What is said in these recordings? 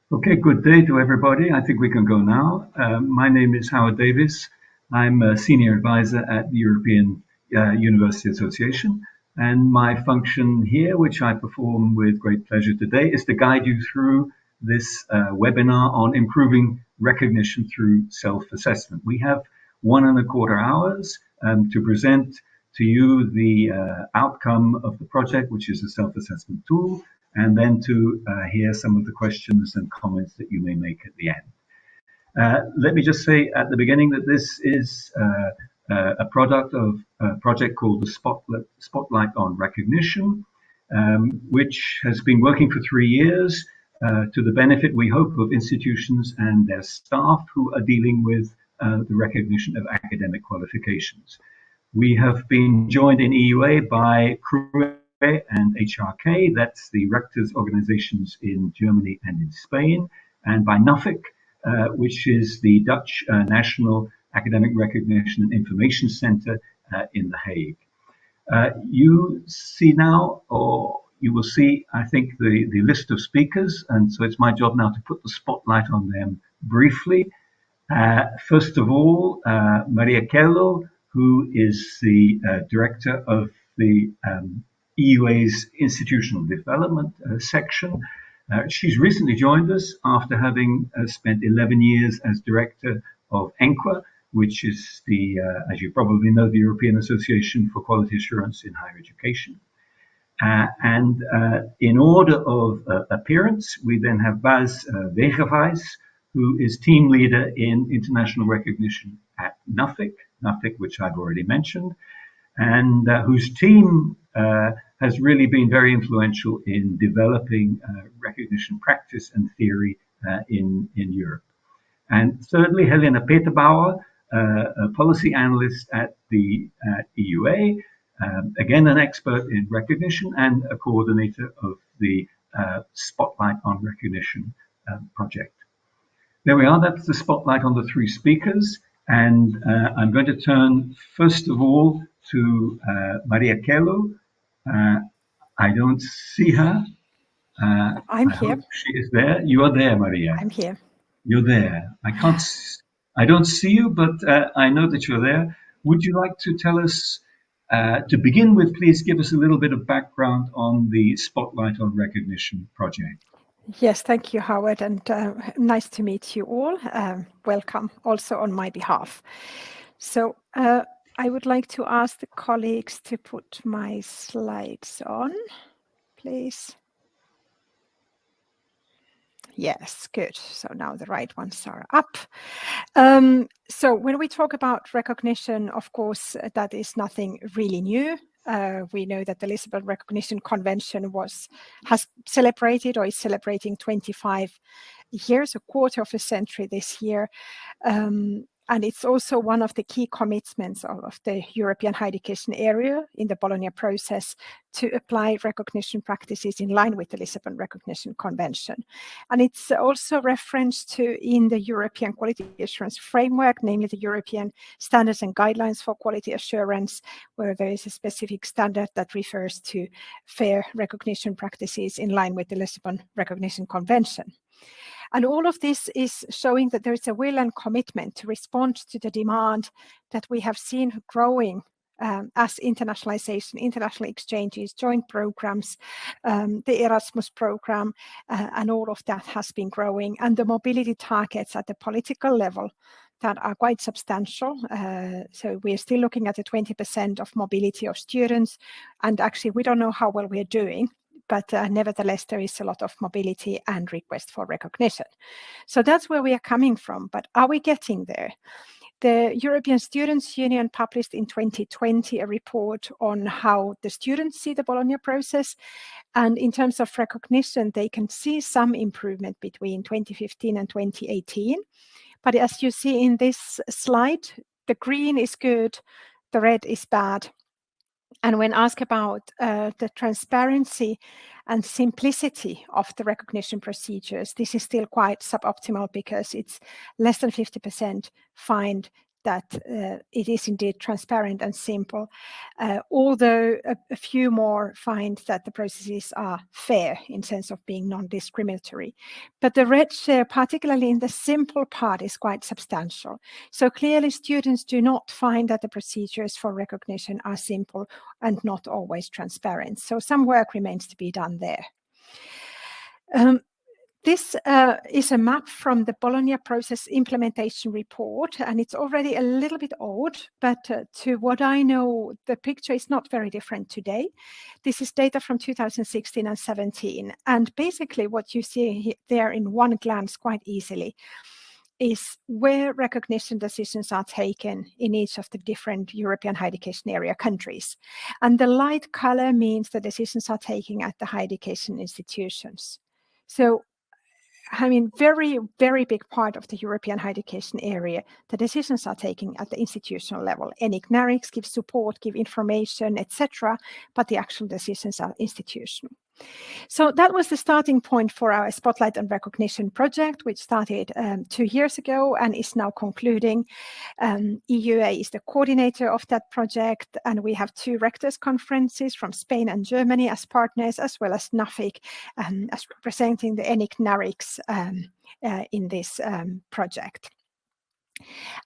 Okay, good day to everybody. I think we can go now. My name is Howard Davies. I'm a senior advisor at the European University Association. And my function here, which I perform with great pleasure today, is to guide you through this webinar on improving recognition through self-assessment. We have 1.25 hours to present to you the outcome of the project, which is a self-assessment tool, and then to hear some of the questions and comments that you may make at the end. Let me just say at the beginning that this is a product of a project called the Spotlight on Recognition, which has been working for 3 years to the benefit, we hope, of institutions and their staff who are dealing with the recognition of academic qualifications. We have been joined in EUA by and HRK, that's the rectors' organizations in Germany and in Spain, and by Nuffic, which is the Dutch National Academic Recognition and Information Center in The Hague. You see now, or you will see, I think, the list of speakers, and so it's my job now to put the spotlight on them briefly. First of all, Maria Kelo, who is the director of the EUA's Institutional Development section. She's recently joined us after having spent 11 years as director of ENQA, which is the, as you probably know, the European Association for Quality Assurance in Higher Education. And in order of appearance, we then have Bas Wegewijs, who is team leader in international recognition at Nuffic, which I've already mentioned, and whose team has really been very influential in developing recognition practice and theory in Europe. And thirdly, Helene Peterbauer, a policy analyst at the EUA, again an expert in recognition and a coordinator of the Spotlight on Recognition project. There we are, that's the spotlight on the 3 speakers. And I'm going to turn, first of all, to Maria Kelo. I don't see her. I'm here. She is there. You are there, Maria. I'm here. You're there. I don't see you, but I know that you're there. Would you like to tell us, to begin with, please give us a little bit of background on the Spotlight on Recognition project? Yes, thank you, Howard, and nice to meet you all. Welcome also on my behalf. So I would like to ask the colleagues to put my slides on, please. Yes, good. So now the right ones are up. So when we talk about recognition, of course, that is nothing really new. We know that the Lisbon Recognition Convention has celebrated or is celebrating 25 years, a quarter of a century this year. And it's also one of the key commitments of the European higher education area in the Bologna process to apply recognition practices in line with the Lisbon Recognition Convention. And it's also referenced to in the European Quality Assurance Framework, namely the European Standards and Guidelines for Quality Assurance, where there is a specific standard that refers to fair recognition practices in line with the Lisbon Recognition Convention. And all of this is showing that there is a will and commitment to respond to the demand that we have seen growing as internationalization, international exchanges, joint programs, the Erasmus program, and all of that has been growing. And the mobility targets at the political level that are quite substantial. So we're still looking at a 20% of mobility of students. And actually, we don't know how well we're doing. But nevertheless, there is a lot of mobility and request for recognition. So that's where we are coming from. But are we getting there? The European Students' Union published in 2020 a report on how the students see the Bologna process. And in terms of recognition, they can see some improvement between 2015 and 2018. But as you see in this slide, the green is good, the red is bad. And when asked about the transparency and simplicity of the recognition procedures, this is still quite suboptimal because it's less than 50% find that it is indeed transparent and simple, although a few more find that the processes are fair in sense of being non-discriminatory. But the red share, particularly in the simple part, is quite substantial. So clearly students do not find that the procedures for recognition are simple and not always transparent. So some work remains to be done there. This is a map from the Bologna Process Implementation Report, and it's already a little bit old, but to what I know, the picture is not very different today. This is data from 2016 and 17, and basically what you see there in one glance quite easily is where recognition decisions are taken in each of the different European higher education area countries. And the light color means the decisions are taken at the higher education institutions. So I mean, very, very big part of the European higher education area, the decisions are taken at the institutional level. NIC/NARICs give support, give information, etc., but the actual decisions are institutional. So that was the starting point for our Spotlight on Recognition project, which started 2 years ago and is now concluding. EUA is the coordinator of that project, and we have 2 rectors' conferences from Spain and Germany as partners, as well as Nuffic as representing the NIC/NARICs in this project.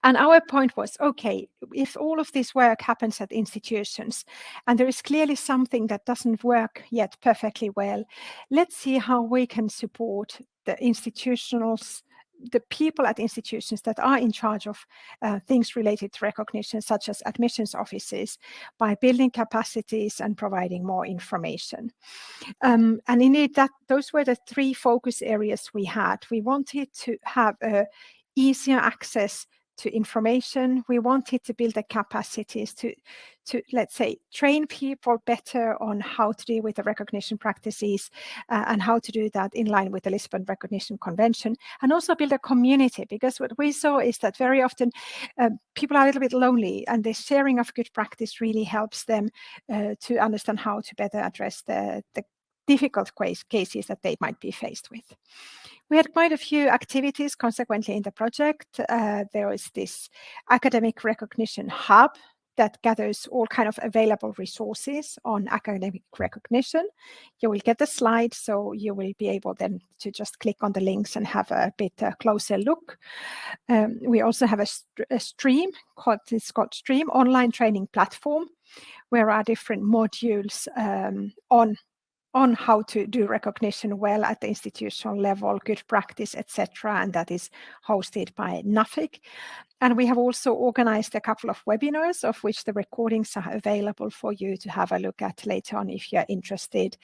And our point was, okay, if all of this work happens at institutions and there is clearly something that doesn't work yet perfectly well, let's see how we can support the institutionals, the people at institutions that are in charge of things related to recognition, such as admissions offices, by building capacities and providing more information. And indeed, those were the 3 focus areas we had. We wanted to have easier access to information. We wanted to build the capacities to let's say, train people better on how to deal with the recognition practices and how to do that in line with the Lisbon Recognition Convention, and also build a community, because what we saw is that very often people are a little bit lonely, and the sharing of good practice really helps them to understand how to better address the difficult cases that they might be faced with. We had quite a few activities consequently in the project. There was this academic recognition hub that gathers all kind of available resources on academic recognition. You will get the slides, so you will be able then to just click on the links and have a bit closer look. We also have a stream called Stream online training platform, where are different modules on how to do recognition well at the institutional level, good practice, etc. And that is hosted by Nuffic. And we have also organized a couple of webinars, of which the recordings are available for you to have a look at later on if you're interested.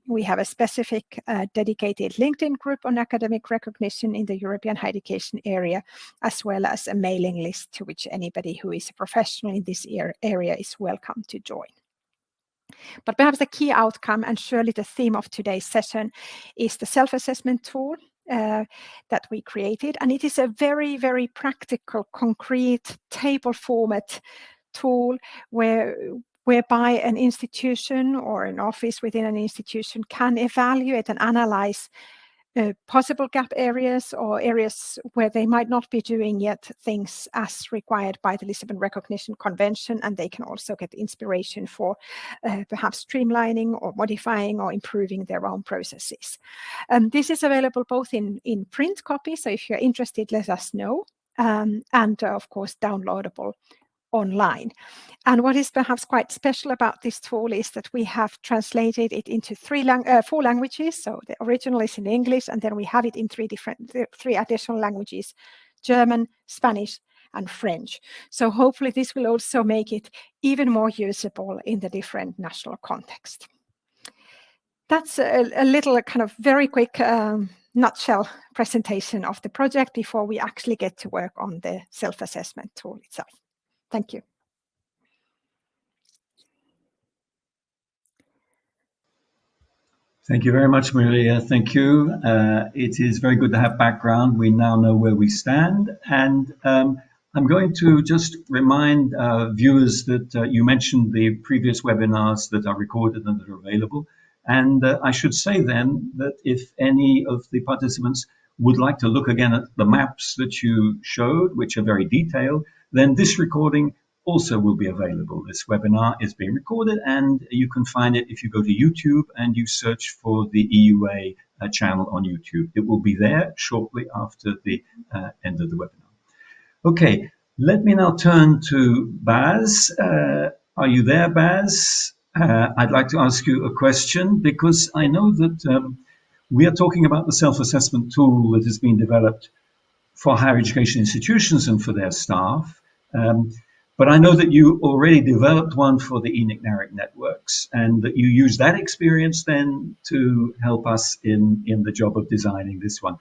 We have a specific dedicated LinkedIn group on academic recognition in the European higher education area, as well as a mailing list to which anybody who is a professional in this area is welcome to join. But perhaps the key outcome, and surely the theme of today's session, is the self-assessment tool that we created. And it is a very, very practical, concrete table format tool whereby an institution or an office within an institution can evaluate and analyze possible gap areas or areas where they might not be doing yet things as required by the Lisbon Recognition Convention, and they can also get inspiration for perhaps streamlining or modifying or improving their own processes. This is available both in print copy, so if you're interested, let us know, and of course downloadable online. And what is perhaps quite special about this tool is that we have translated it into 4 languages. So the original is in English, and then we have it in 3 additional languages: German, Spanish, and French. So hopefully this will also make it even more usable in the different national context. That's a little kind of very quick nutshell presentation of the project before we actually get to work on the self-assessment tool itself. Thank you. Thank you very much, Maria. Thank you. It is very good to have background. We now know where we stand. And I'm going to just remind viewers that you mentioned the previous webinars that are recorded and that are available. And I should say then that if any of the participants would like to look again at the maps that you showed, which are very detailed, then this recording also will be available. This webinar is being recorded, and you can find it if you go to YouTube and you search for the EUA channel on YouTube. It will be there shortly after the end of the webinar. Okay, let me now turn to Baz. Are you there, Baz? I'd like to ask you a question because I know that we are talking about the self-assessment tool that has been developed for higher education institutions and for their staff. But I know that you already developed one for the ENIC-NARIC networks and that you use that experience then to help us in the job of designing this one.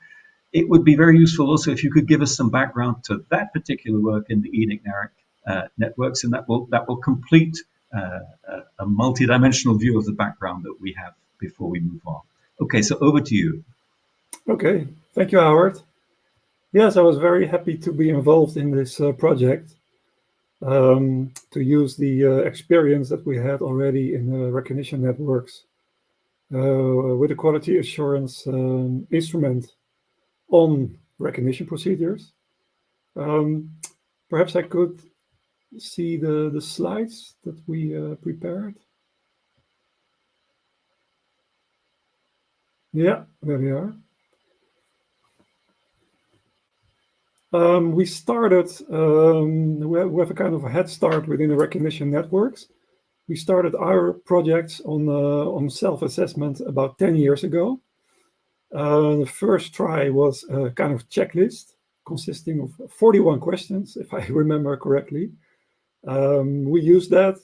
It would be very useful also if you could give us some background to that particular work in the ENIC-NARIC networks, and that will complete a multidimensional view of the background that we have before we move on. Okay, so over to you. Okay, thank you, Howard. Yes, I was very happy to be involved in this project, to use the experience that we had already in recognition networks with a quality assurance instrument on recognition procedures. Perhaps I could see the slides that we prepared. Yeah, there we are. We started, we have a kind of a head start within the recognition networks. We started our projects on self-assessment about 10 years ago. The first try was a kind of checklist consisting of 41 questions, if I remember correctly. We used that,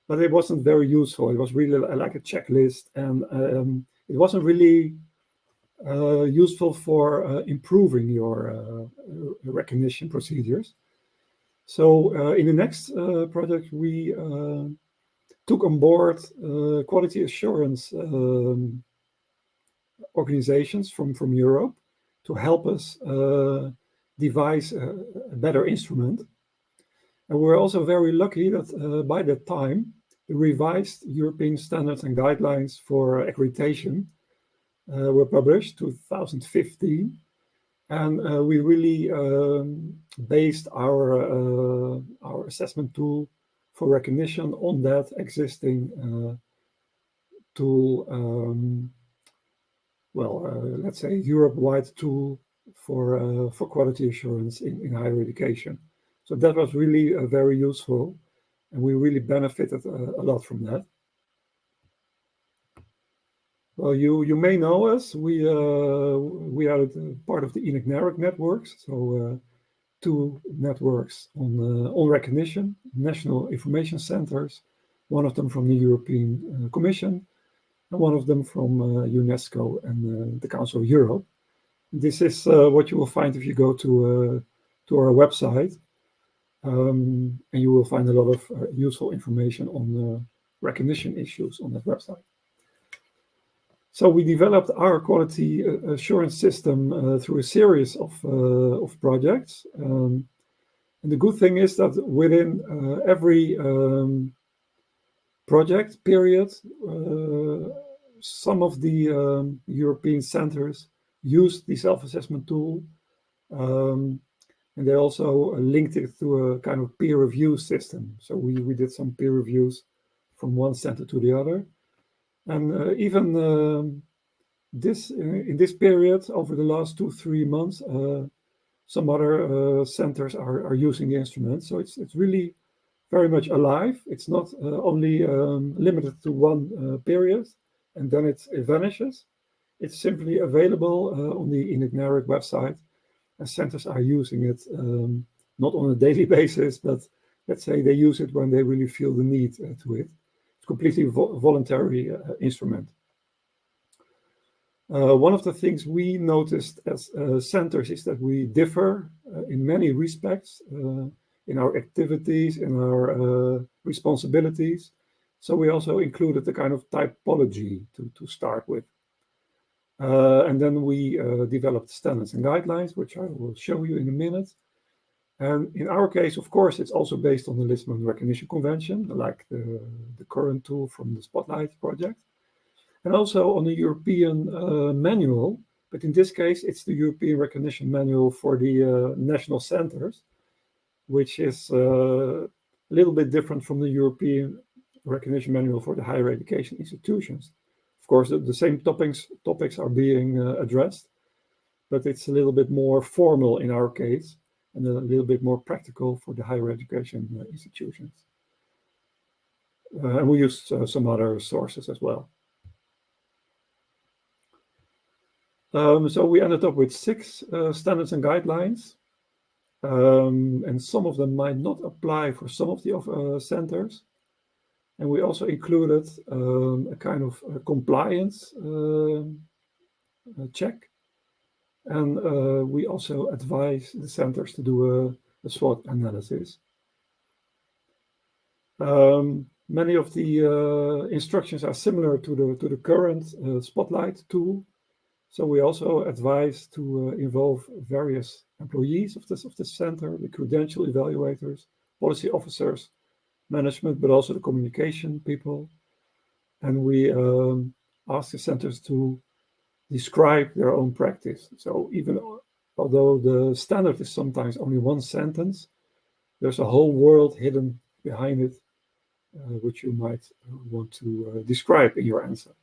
but it wasn't very useful. It was really like a checklist, and it wasn't really useful for improving your recognition procedures. So in the next project, we took on board quality assurance organizations from Europe to help us devise a better instrument. And we're also very lucky that by that time, the revised European standards and guidelines for accreditation were published, 2015. And we really based our assessment tool for recognition on that existing tool, let's say Europe-wide tool for quality assurance in higher education. So that was really very useful, and we really benefited a lot from that. Well, you may know us. We are part of the ENIC-NARIC networks, so two networks on recognition, national information centers, one of them from the European Commission, and one of them from UNESCO and the Council of Europe. This is what you will find if you go to our website, and you will find a lot of useful information on recognition issues on that website. So we developed our quality assurance system through a series of projects. And the good thing is that within every project period, some of the European centers used the self-assessment tool, and they also linked it to a kind of peer review system. So we did some peer reviews from one center to the other. And even in this period, over the last 2-3 months, some other centers are using the instrument. So it's really very much alive. It's not only limited to one period and then it vanishes. It's simply available on the ENIC-NARIC website, and centers are using it not on a daily basis, but let's say they use it when they really feel the need to it. Completely voluntary instrument. One of the things we noticed as centers is that we differ in many respects in our activities, in our responsibilities. So we also included the kind of typology to start with. And then we developed standards and guidelines, which I will show you in a minute. And in our case, of course, it's also based on the Lisbon Recognition Convention, like the current tool from the Spotlight project, and also on the European manual. But in this case, it's the European Recognition Manual for the national centers. which is a little bit different from the European Recognition Manual for the higher education institutions. Of course, the same topics are being addressed, but it's a little bit more formal in our case and a little bit more practical for the higher education institutions. And we use some other sources as well. So we ended up with 6 standards and guidelines, and some of them might not apply for some of the centers. And we also included a kind of compliance check. And we also advise the centers to do a SWOT analysis. Many of the instructions are similar to the current Spotlight tool. So we also advise to involve various employees of the center, the credential evaluators, policy officers, management, but also the communication people. And we ask the centers to describe their own practice. So even although the standard is sometimes only one sentence, there's a whole world hidden behind it, which you might want to describe in your answer.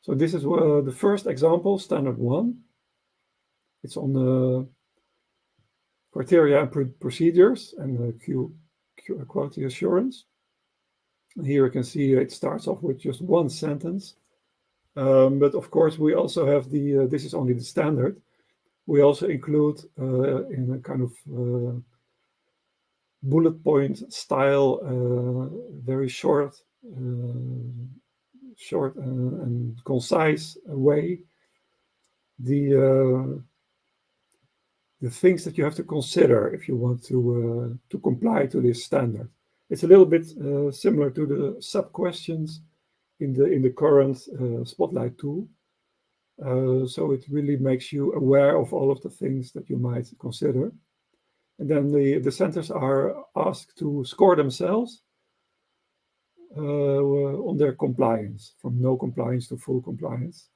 So this is the first example, standard 1. It's on the criteria and procedures and the quality assurance. Here you can see it starts off with just one sentence. But of course, we also have this is only the standard. We also include in a kind of bullet point style, very short and concise way, the things that you have to consider if you want to comply to this standard. It's a little bit similar to the sub-questions in the current Spotlight tool. So it really makes you aware of all of the things that you might consider. And then the centers are asked to score themselves on their compliance, from no compliance to full compliance,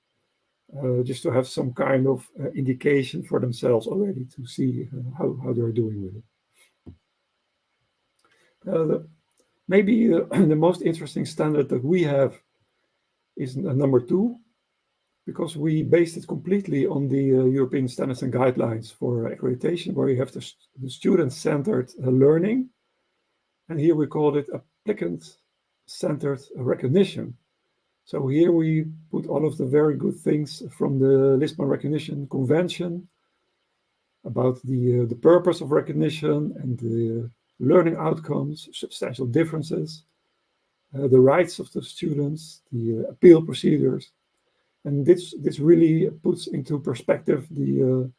just to have some kind of indication for themselves already to see how they're doing with it. Maybe the most interesting standard that we have is number 2, because we based it completely on the European Standards and Guidelines for Accreditation, where you have the student-centered learning. And here we call it applicant-centered recognition. So here we put all of the very good things from the Lisbon Recognition Convention about the purpose of recognition and the learning outcomes, substantial differences, the rights of the students, the appeal procedures. And this really puts into perspective the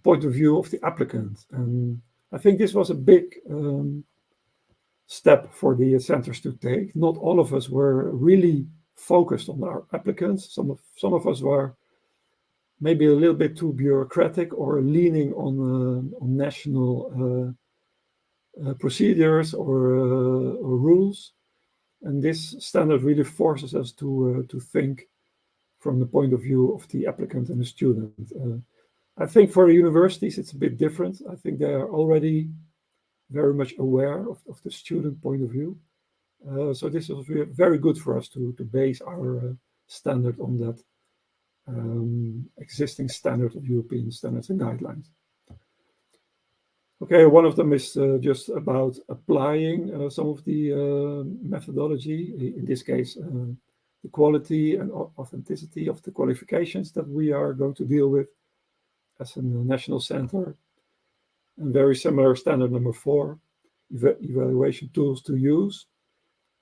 point of view of the applicant. And I think this was a big step for the centers to take. Not all of us were really focused on our applicants. Some of us were maybe a little bit too bureaucratic or leaning on national procedures or rules. And this standard really forces us to think from the point of view of the applicant and the student. I think for the universities, it's a bit different. I think they are already very much aware of the student point of view. So this is very good for us to base our standard on that existing standard of European standards and guidelines. Okay, one of them is just about applying some of the methodology, in this case, the quality and authenticity of the qualifications that we are going to deal with as a national center. And very similar standard number 4, evaluation tools to use.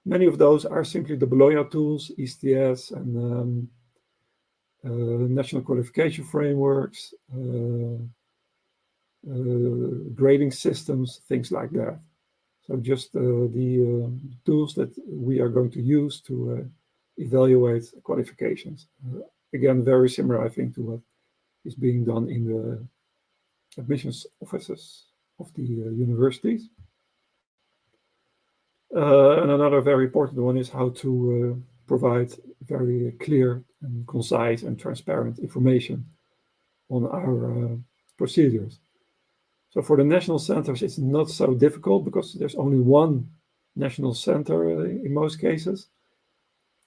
Many of those are simply the Bologna tools, ECTS, and national qualification frameworks, grading systems, things like that. So just the tools that we are going to use to evaluate qualifications. Again, very similar, I think, to what is being done in the admissions offices of the universities. And another very important one is how to provide very clear and concise and transparent information on our procedures. So for the national centers, it's not so difficult because there's only one national center in most cases.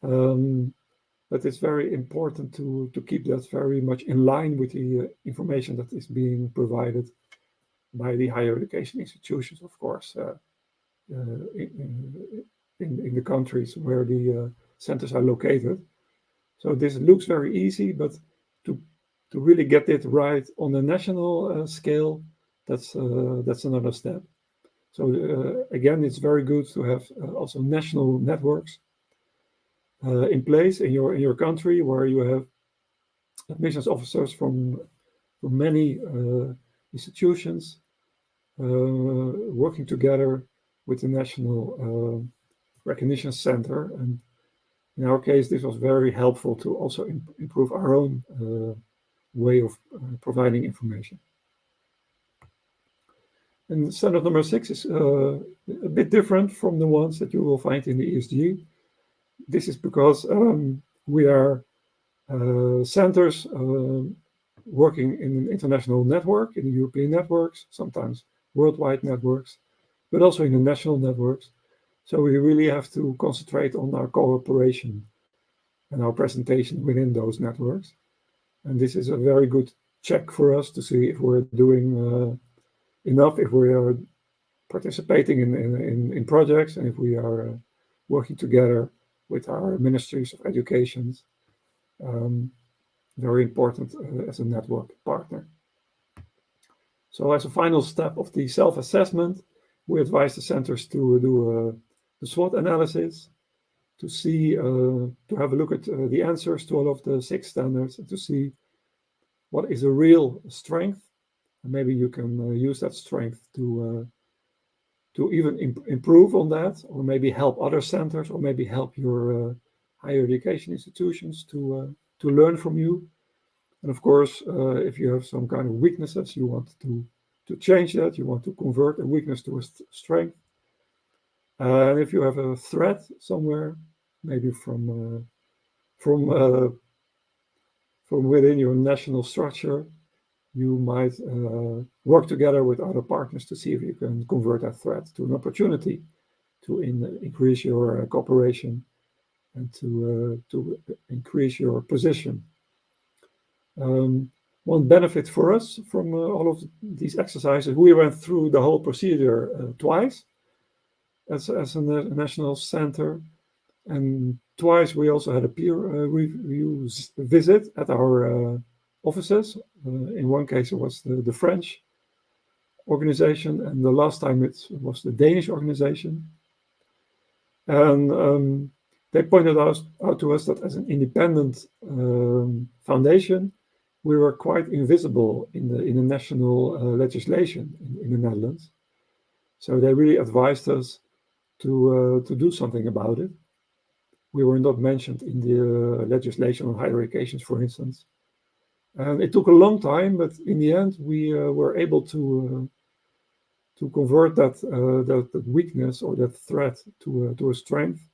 But it's very important to keep that very much in line with the information that is being provided by the higher education institutions, of course, in the countries where the centers are located. So this looks very easy, but to really get it right on the national scale, that's another step. So again, it's very good to have also national networks in place in your country, where you have admissions officers from many institutions working together with the National Recognition Center. And in our case, this was very helpful to also improve our own way of providing information. And standard number 6 is a bit different from the ones that you will find in the ESG. This is because we are centers working in an international network, in the European networks, sometimes worldwide networks, but also in the national networks. So we really have to concentrate on our cooperation and our presentation within those networks. And this is a very good check for us to see if we're doing enough, if we are participating in projects, and if we are working together with our ministries of education. Very important as a network partner. So as a final step of the self-assessment, we advise the centers to do the SWOT analysis, to see, to have a look at the answers to all of the 6 standards, and to see what is a real strength. And maybe you can use that strength to even improve on that, or maybe help other centers, or maybe help your higher education institutions to learn from you. And of course, if you have some kind of weaknesses, you want to change that, you want to convert a weakness to a strength. And if you have a threat somewhere, maybe from within your national structure, you might work together with other partners to see if you can convert that threat to an opportunity to increase your cooperation and to increase your position. One benefit for us from all of these exercises, we went through the whole procedure twice as a national center, and twice we also had a peer review visit at our offices. In one case it was the French organization, and the last time it was the Danish organization. And they pointed out to us that as an independent foundation, we were quite invisible in the national legislation in the Netherlands. So they really advised us to do something about it. We were not mentioned in the legislation on higher education, for instance. And it took a long time, but in the end, we were able to convert that weakness or that threat to a strength.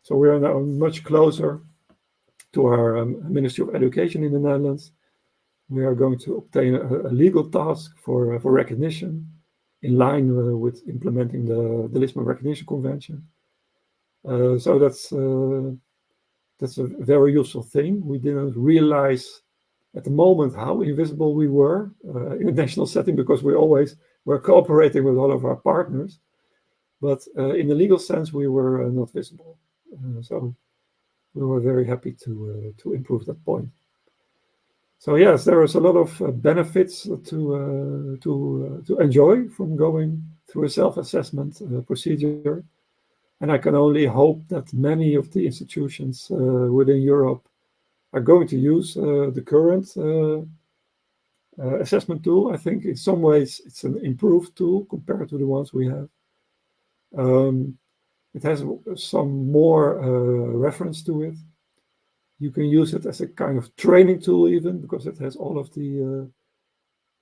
So we are now much closer to our Ministry of Education in the Netherlands. We are going to obtain a legal task for recognition in line with implementing the Lisbon Recognition Convention. So that's a very useful thing. We didn't realize at the moment how invisible we were in a national setting, because we always were cooperating with all of our partners. But in the legal sense, we were not visible. So we were very happy to improve that point. So yes, there is a lot of benefits to enjoy from going through a self-assessment procedure. And I can only hope that many of the institutions within Europe are going to use the current assessment tool. I think in some ways it's an improved tool compared to the ones we have. It has some more reference to it. You can use it as a kind of training tool even, because it has all of the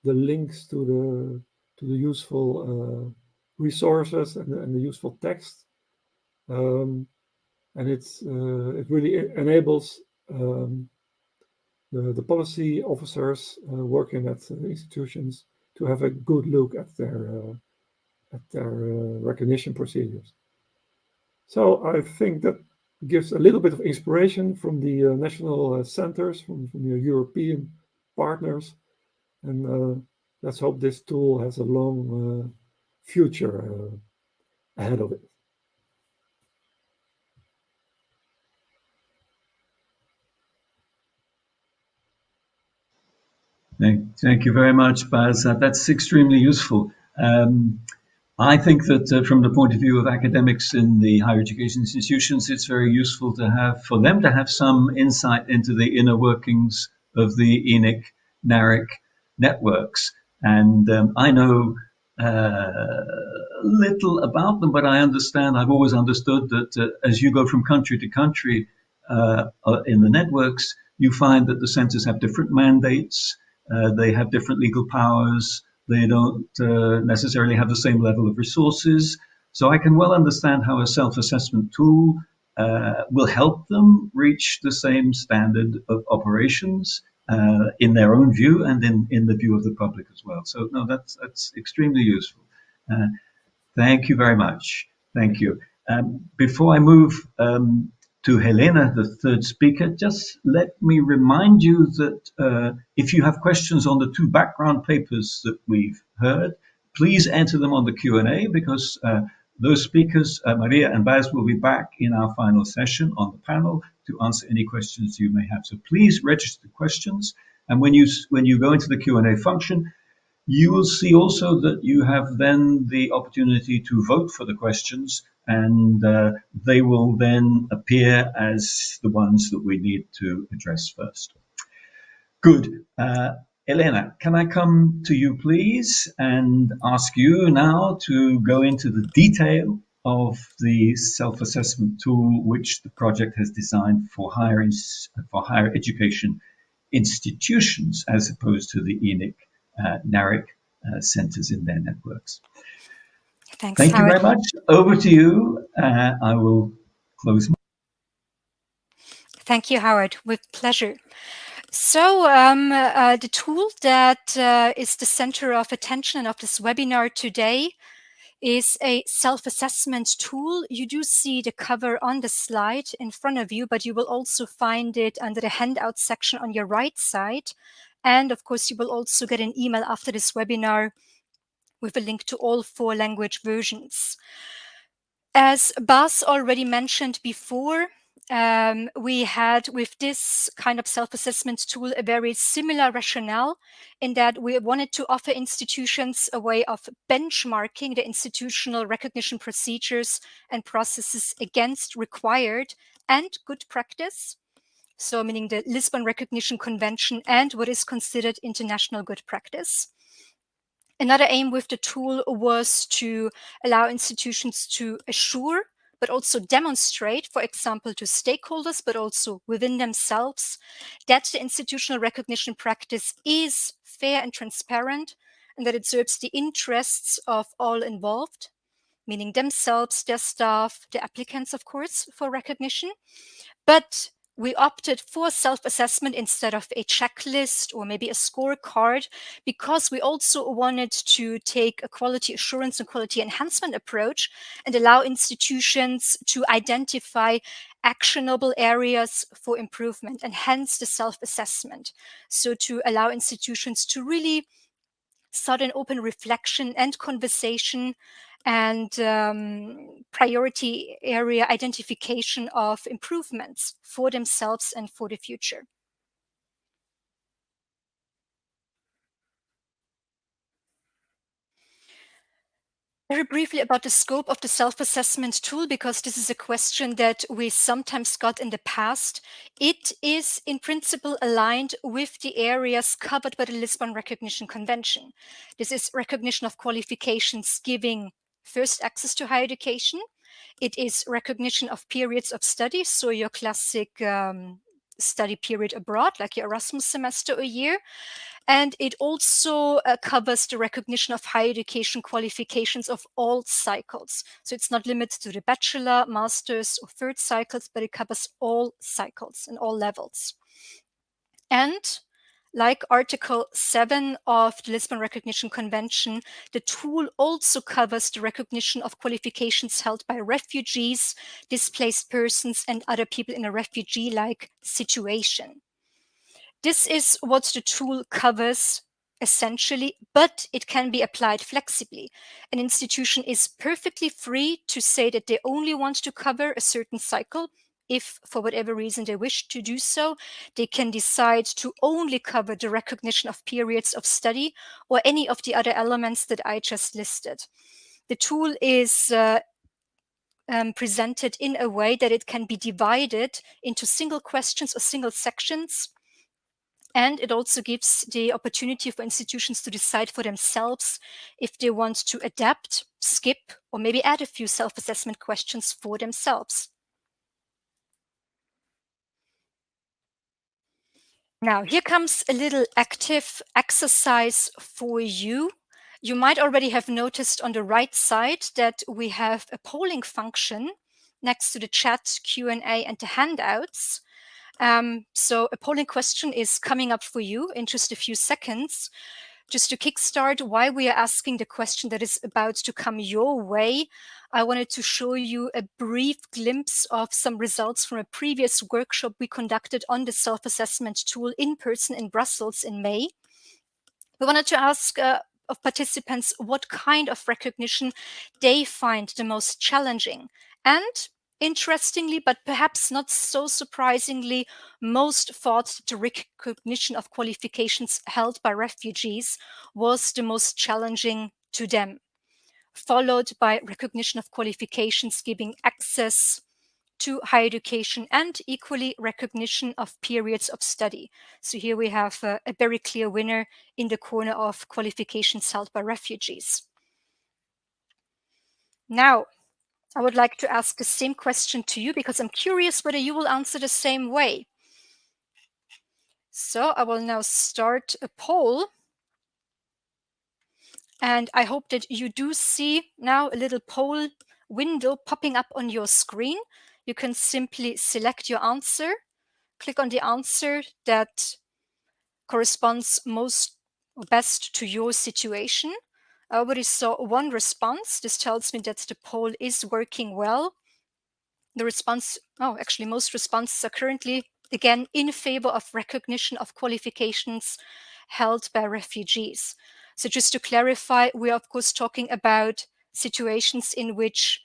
links to the useful resources and the useful text. And it really enables the policy officers working at institutions to have a good look at their recognition procedures. So I think that gives a little bit of inspiration from the national centers, from the European partners, and let's hope this tool has a long future ahead of it. Thank you very much, Baz. That's extremely useful. I think that from the point of view of academics in the higher education institutions, it's very useful to have, for them to have some insight into the inner workings of the ENIC, NARIC networks. And I know little about them, but I understand, I've always understood that as you go from country to country in the networks, you find that the centers have different mandates, they have different legal powers, they don't necessarily have the same level of resources. So I can well understand how a self-assessment tool will help them reach the same standard of operations in their own view and in the view of the public as well. So no, that's extremely useful. Thank you very much. Thank you. Before I move to Helene, the third speaker, just let me remind you that if you have questions on the two background papers that we've heard, please enter them on the Q&A, because those speakers, Maria and Baz, will be back in our final session on the panel to answer any questions you may have. So please register questions, and when you go into the Q&A function, you will see also that you have then the opportunity to vote for the questions, and they will then appear as the ones that we need to address first. Good. Elena, can I come to you, please, and ask you now to go into the detail of the self-assessment tool which the project has designed for higher education institutions, as opposed to the ENIC NARIC centers in their networks. Thanks, Thank Howard. you very much. Over to you. I will close. Thank you, Howard. With pleasure. So the tool that is the center of attention of this webinar today is a self-assessment tool. You do see the cover on the slide in front of you, but you will also find it under the handout section on your right side. And of course, you will also get an email after this webinar with a link to all 4 language versions. As Bas already mentioned before, we had with this kind of self-assessment tool a very similar rationale, in that we wanted to offer institutions a way of benchmarking the institutional recognition procedures and processes against required and good practice. So meaning the Lisbon Recognition Convention and what is considered international good practice. Another aim with the tool was to allow institutions to assure, but also demonstrate, for example, to stakeholders, but also within themselves, that the institutional recognition practice is fair and transparent, and that it serves the interests of all involved, meaning themselves, their staff, the applicants, of course, for recognition. But we opted for self-assessment instead of a checklist or maybe a scorecard, because we also wanted to take a quality assurance and quality enhancement approach and allow institutions to identify actionable areas for improvement, and hence the self-assessment. So to allow institutions to really start an open reflection and conversation and priority area identification of improvements for themselves and for the future. Very briefly about the scope of the self-assessment tool, because this is a question that we sometimes got in the past. It is in principle aligned with the areas covered by the Lisbon Recognition Convention. This is recognition of qualifications giving first access to higher education. It is recognition of periods of study, so your classic study period abroad, like your Erasmus semester a year. And it also covers the recognition of higher education qualifications of all cycles. So it's not limited to the bachelor, master's, or third cycles, but it covers all cycles and all levels. And Like Article 7 of the Lisbon Recognition Convention, the tool also covers the recognition of qualifications held by refugees, displaced persons, and other people in a refugee-like situation. This is what the tool covers essentially, but it can be applied flexibly. An institution is perfectly free to say that they only want to cover a certain cycle. If for whatever reason they wish to do so, they can decide to only cover the recognition of periods of study or any of the other elements that I just listed. The tool is presented in a way that it can be divided into single questions or single sections. And it also gives the opportunity for institutions to decide for themselves if they want to adapt, skip, or maybe add a few self-assessment questions for themselves. Now, here comes a little active exercise for you. You might already have noticed on the right side that we have a polling function next to the chat, Q&A, and the handouts. So a polling question is coming up for you in just a few seconds. Just to kickstart why we are asking the question that is about to come your way, I wanted to show you a brief glimpse of some results from a previous workshop we conducted on the self-assessment tool in person in Brussels in May. We wanted to ask of participants what kind of recognition they find the most challenging. And interestingly, but perhaps not so surprisingly, most thought the recognition of qualifications held by refugees was the most challenging to them, followed by recognition of qualifications giving access to higher education and equally recognition of periods of study. So here we have a very clear winner in the corner of qualifications held by refugees. Now, I would like to ask the same question to you because I'm curious whether you will answer the same way. So I will now start a poll. And I hope that you do see now a little poll window popping up on your screen. You can simply select your answer, click on the answer that corresponds most or best to your situation. I already saw one response. This tells me that the poll is working well. The response, actually most responses are currently, again, in favor of recognition of qualifications held by refugees. So just to clarify, we are of course talking about situations in which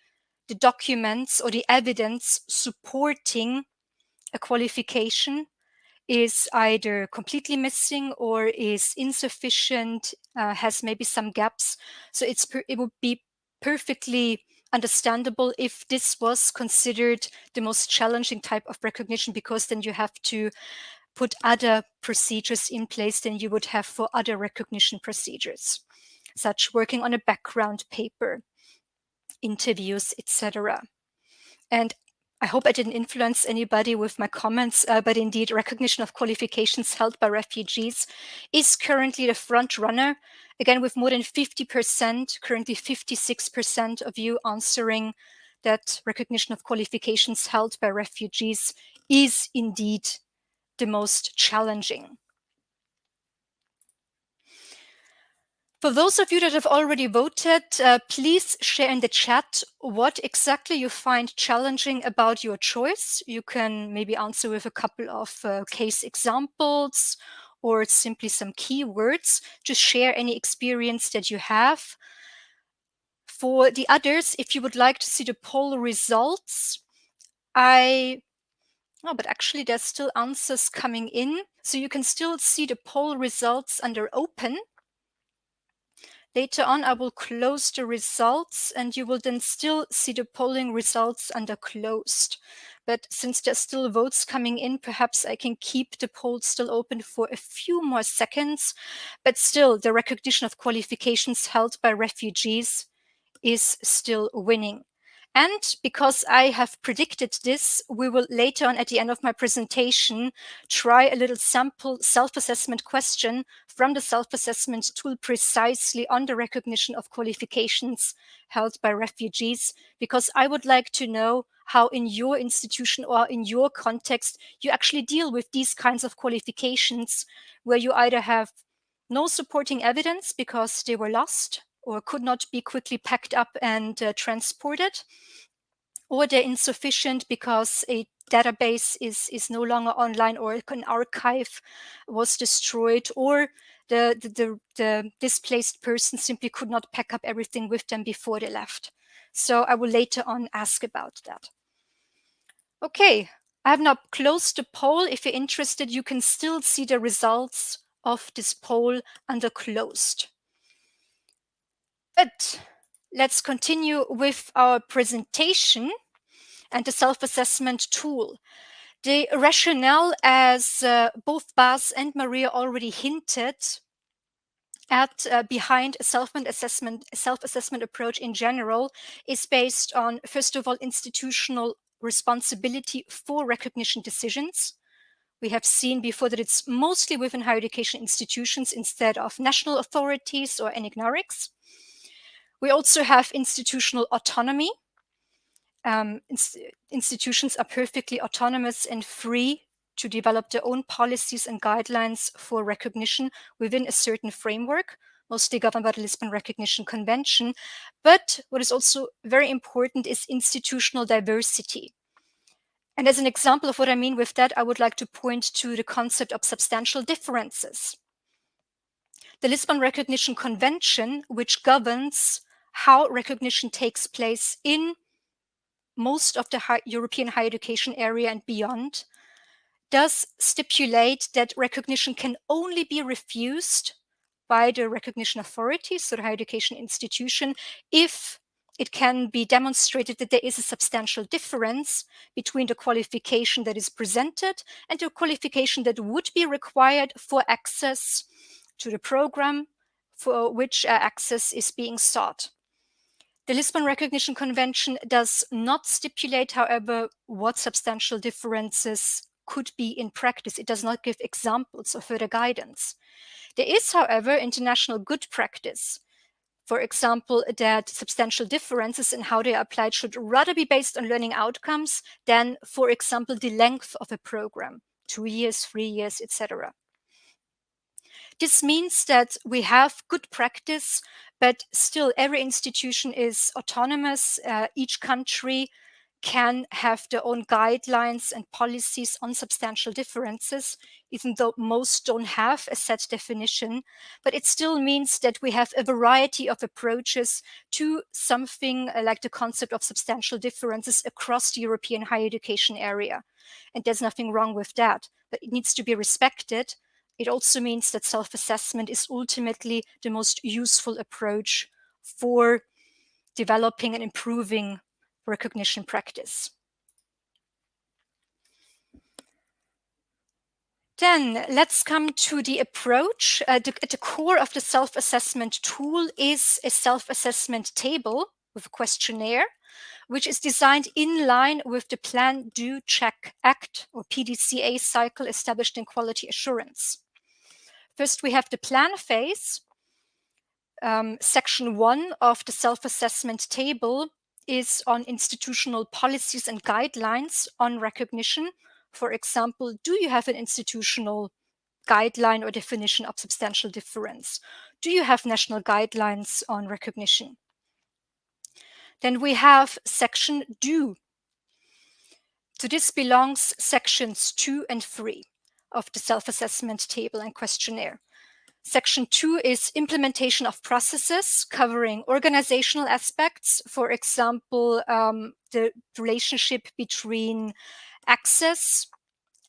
the documents or the evidence supporting a qualification is either completely missing or is insufficient, has maybe some gaps. So it would be perfectly understandable if this was considered the most challenging type of recognition, because then you have to put other procedures in place than you would have for other recognition procedures, such working on a background paper, interviews, etc. And I hope I didn't influence anybody with my comments, but indeed recognition of qualifications held by refugees is currently the front runner, again with more than 50%, currently 56% of you answering that recognition of qualifications held by refugees is indeed the most challenging. For those of you that have already voted, please share in the chat what exactly you find challenging about your choice. You can maybe answer with a couple of case examples or simply some keywords. Just share any experience that you have. For the others, if you would like to see the poll results, but actually there's still answers coming in. So you can still see the poll results under open. Later on, I will close the results and you will then still see the polling results under closed. But since there's still votes coming in, perhaps I can keep the poll still open for a few more seconds. But still, the recognition of qualifications held by refugees is still winning. And because I have predicted this, we will later on at the end of my presentation try a little sample self-assessment question from the self-assessment tool precisely on the recognition of qualifications held by refugees, because I would like to know how in your institution or in your context you actually deal with these kinds of qualifications where you either have no supporting evidence because they were lost or could not be quickly packed up and transported, or they're insufficient because a database is no longer online, or an archive was destroyed, or the displaced person simply could not pack up everything with them before they left. So I will later on ask about that. Okay, I have now closed the poll. If you're interested, you can still see the results of this poll under closed. But let's continue with our presentation and the self-assessment tool. The rationale, as both Bas and Maria already hinted at, behind a self-assessment approach in general, is based on, first of all, institutional responsibility for recognition decisions. We have seen before that it's mostly within higher education institutions instead of national authorities or ENIGNARICs. We also have institutional autonomy. Institutions are perfectly autonomous and free to develop their own policies and guidelines for recognition within a certain framework, mostly governed by the Lisbon Recognition Convention. But what is also very important is institutional diversity. And as an example of what I mean with that, I would like to point to the concept of substantial differences. The Lisbon Recognition Convention, which governs how recognition takes place in most of the European higher education area and beyond, does stipulate that recognition can only be refused by the recognition authorities, so the higher education institution, if it can be demonstrated that there is a substantial difference between the qualification that is presented and the qualification that would be required for access to the program for which access is being sought. The Lisbon Recognition Convention does not stipulate, however, what substantial differences could be in practice. It does not give examples or further guidance. There is, however, international good practice. For example, that substantial differences in how they are applied should rather be based on learning outcomes than, for example, the length of a program, 2 years, 3 years, etc. This means that we have good practice, but still every institution is autonomous. Each country can have their own guidelines and policies on substantial differences, even though most don't have a set definition. But it still means that we have a variety of approaches to something like the concept of substantial differences across the European higher education area. And there's nothing wrong with that, but it needs to be respected. It also means that self-assessment is ultimately the most useful approach for developing and improving recognition practice. Then let's come to the approach. At the core of the self-assessment tool is a self-assessment table with a questionnaire, which is designed in line with the Plan, Do, Check, Act, or PDCA cycle established in quality assurance. First, we have the plan phase. Section 1 of the self-assessment table is on institutional policies and guidelines on recognition. For example, do you have an institutional guideline or definition of substantial difference? Do you have national guidelines on recognition? Then we have section Do. To this belongs sections 2 and 3 of the self-assessment table and questionnaire. Section 2 is implementation of processes covering organizational aspects, for example, the relationship between access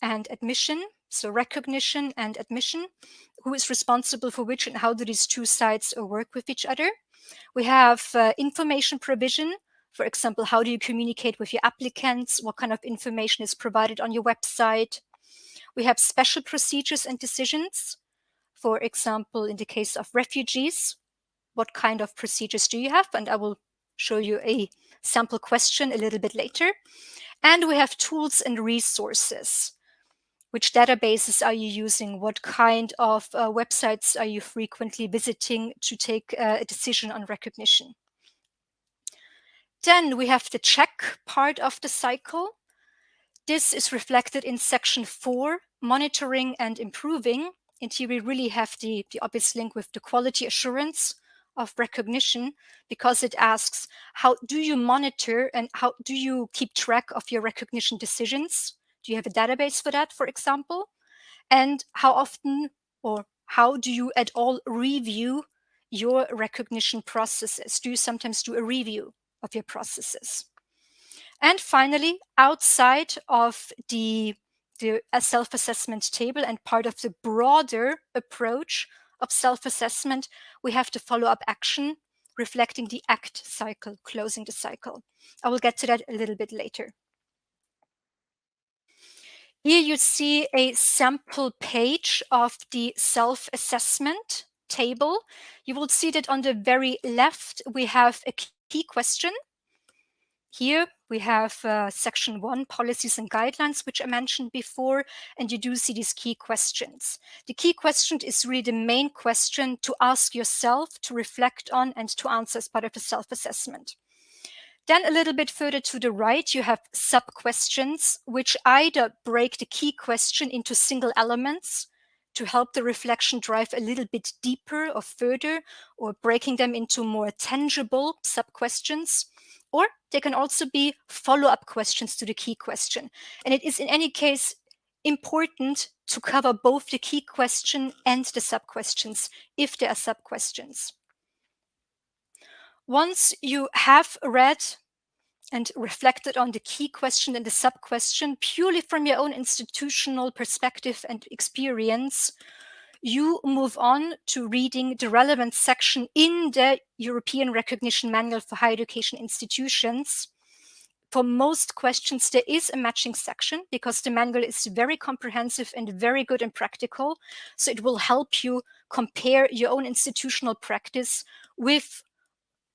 and admission, so recognition and admission, who is responsible for which and how do these two sides work with each other. We have information provision, for example, how do you communicate with your applicants, what kind of information is provided on your website. We have special procedures and decisions. For example, in the case of refugees, what kind of procedures do you have? And I will show you a sample question a little bit later. And we have tools and resources. Which databases are you using? What kind of websites are you frequently visiting to take a decision on recognition? Then we have the check part of the cycle. This is reflected in section 4, monitoring and improving. And here we really have the obvious link with the quality assurance of recognition, because it asks, how do you monitor and how do you keep track of your recognition decisions? Do you have a database for that, for example? And how often or how do you at all review your recognition processes? Do you sometimes do a review of your processes? And finally, outside of the self-assessment table and part of the broader approach of self-assessment, we have the follow-up action reflecting the ACT cycle, closing the cycle. I will get to that a little bit later. Here you see a sample page of the self-assessment table. You will see that on the very left, we have a key question. Here we have section 1, policies and guidelines, which I mentioned before, and you do see these key questions. The key question is really the main question to ask yourself, to reflect on, and to answer as part of the self-assessment. Then a little bit further to the right, you have sub-questions, which either break the key question into single elements to help the reflection drive a little bit deeper or further, or breaking them into more tangible sub-questions. Or they can also be follow-up questions to the key question. And it is in any case important to cover both the key question and the sub-questions, if there are sub-questions. Once you have read and reflected on the key question and the sub-question purely from your own institutional perspective and experience, you move on to reading the relevant section in the European Recognition Manual for Higher Education Institutions. For most questions, there is a matching section because the manual is very comprehensive and very good and practical. So it will help you compare your own institutional practice with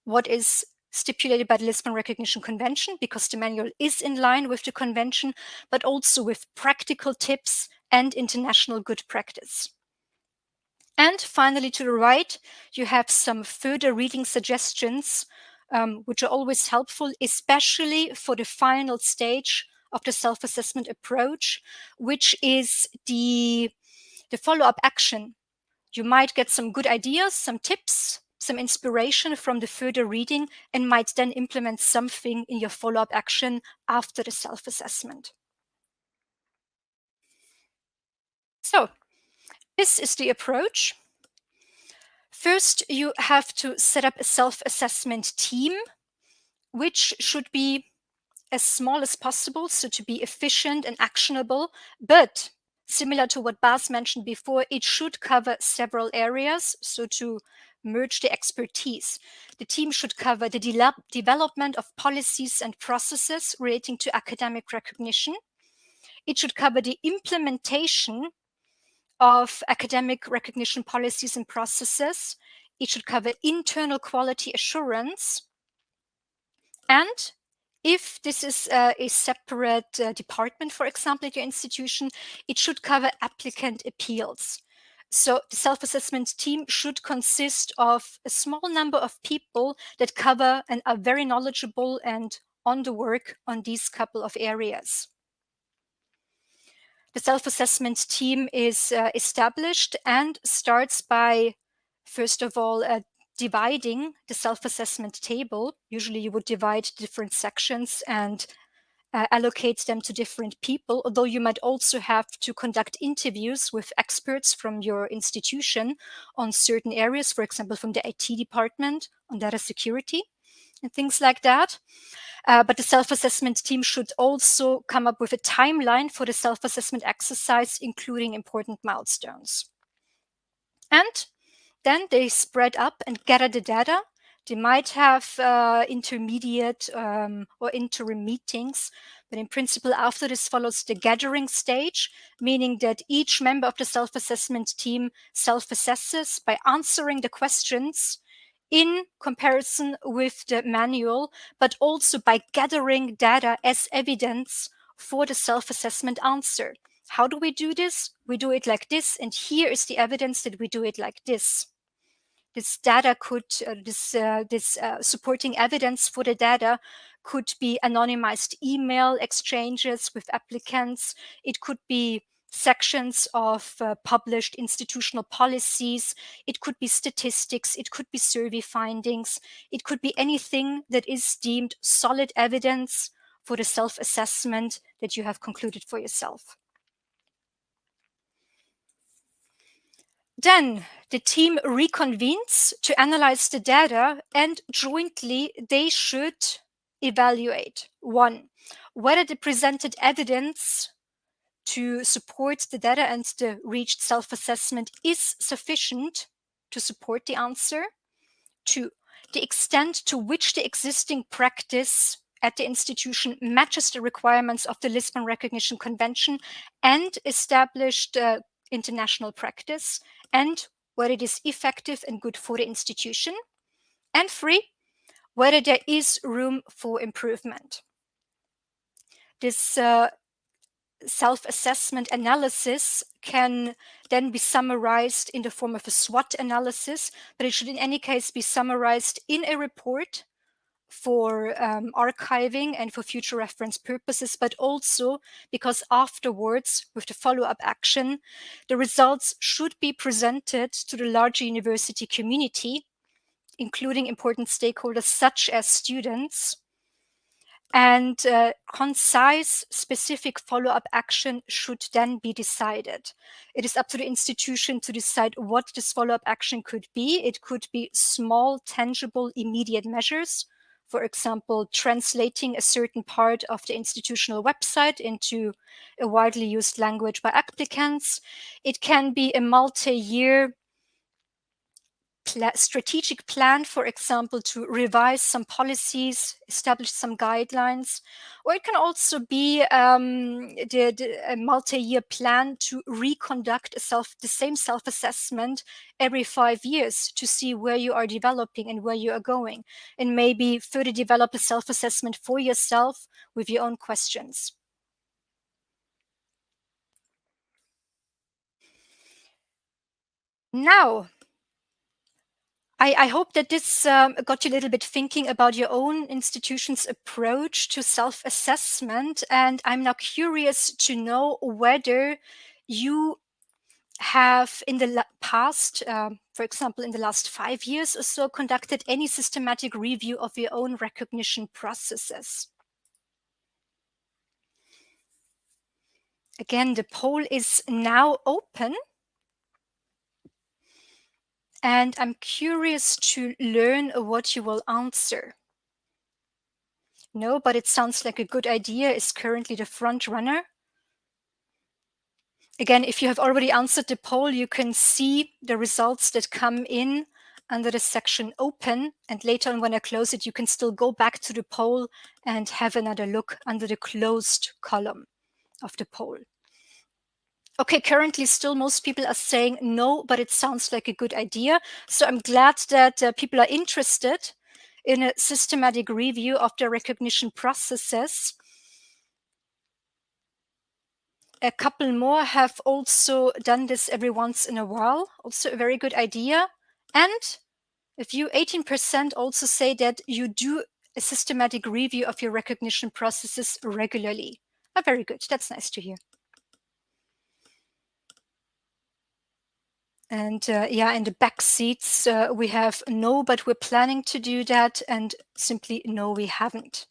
what is stipulated by the Lisbon Recognition Convention, because the manual is in line with the convention, but also with practical tips and international good practice. And finally, to the right, you have some further reading suggestions, which are always helpful, especially for the final stage of the self-assessment approach, which is the follow-up action. You might get some good ideas, some tips, some inspiration from the further reading, and might then implement something in your follow-up action after the self-assessment. So, this is the approach. First, you have to set up a self-assessment team, which should be as small as possible, so to be efficient and actionable, but similar to what Bas mentioned before, it should cover several areas, so to merge the expertise. The team should cover the development of policies and processes relating to academic recognition. It should cover the implementation of academic recognition policies and processes. It should cover internal quality assurance. And if this is a separate department, for example, at your institution, it should cover applicant appeals. So the self-assessment team should consist of a small number of people that cover and are very knowledgeable and on the work on these couple of areas. The self-assessment team is established and starts by, first of all, dividing the self-assessment table. Usually you would divide different sections and allocate them to different people, although you might also have to conduct interviews with experts from your institution on certain areas, for example, from the IT department on data security and things like that. But the self-assessment team should also come up with a timeline for the self-assessment exercise, including important milestones. And then they spread up and gather the data. They might have intermediate or interim meetings, but in principle, after this follows the gathering stage, meaning that each member of the self-assessment team self-assesses by answering the questions in comparison with the manual, but also by gathering data as evidence for the self-assessment answer. How do we do this? We do it like this, and here is the evidence that we do it like this. This data could, supporting evidence for the data could be anonymized email exchanges with applicants. It could be sections of published institutional policies. It could be statistics. It could be survey findings. It could be anything that is deemed solid evidence for the self-assessment that you have concluded for yourself. Then the team reconvenes to analyze the data, and jointly they should evaluate, 1, whether the presented evidence to support the data and the reached self-assessment is sufficient to support the answer. 2, the extent to which the existing practice at the institution matches the requirements of the Lisbon Recognition Convention and established international practice, and whether it is effective and good for the institution. And 3, whether there is room for improvement. This self-assessment analysis can then be summarized in the form of a SWOT analysis, but it should in any case be summarized in a report for archiving and for future reference purposes, but also because afterwards, with the follow-up action, the results should be presented to the larger university community, including important stakeholders such as students, and concise, specific follow-up action should then be decided. It is up to the institution to decide what this follow-up action could be. It could be small, tangible, immediate measures. For example, translating a certain part of the institutional website into a widely used language by applicants. It can be a multi-year strategic plan, for example, to revise some policies, establish some guidelines, or it can also be a multi-year plan to reconduct the same self-assessment every 5 years to see where you are developing and where you are going, and maybe further develop a self-assessment for yourself with your own questions. Now, I hope that this got you a little bit thinking about your own institution's approach to self-assessment, and I'm now curious to know whether you have in the past, for example, in the last 5 years or so, conducted any systematic review of your own recognition processes. Again, the poll is now open. And I'm curious to learn what you will answer. No, but it sounds like a good idea is currently the front runner. Again, if you have already answered the poll, you can see the results that come in under the section open. And later on, when I close it, you can still go back to the poll and have another look under the closed column of the poll. Okay, currently still most people are saying no, but it sounds like a good idea. So I'm glad that people are interested in a systematic review of the recognition processes. A couple more have also done this every once in a while, also a very good idea. And a few 18% also say that you do a systematic review of your recognition processes regularly. Very good, that's nice to hear. And yeah, in the back seats, we have no, but we're planning to do that, and simply no, we haven't.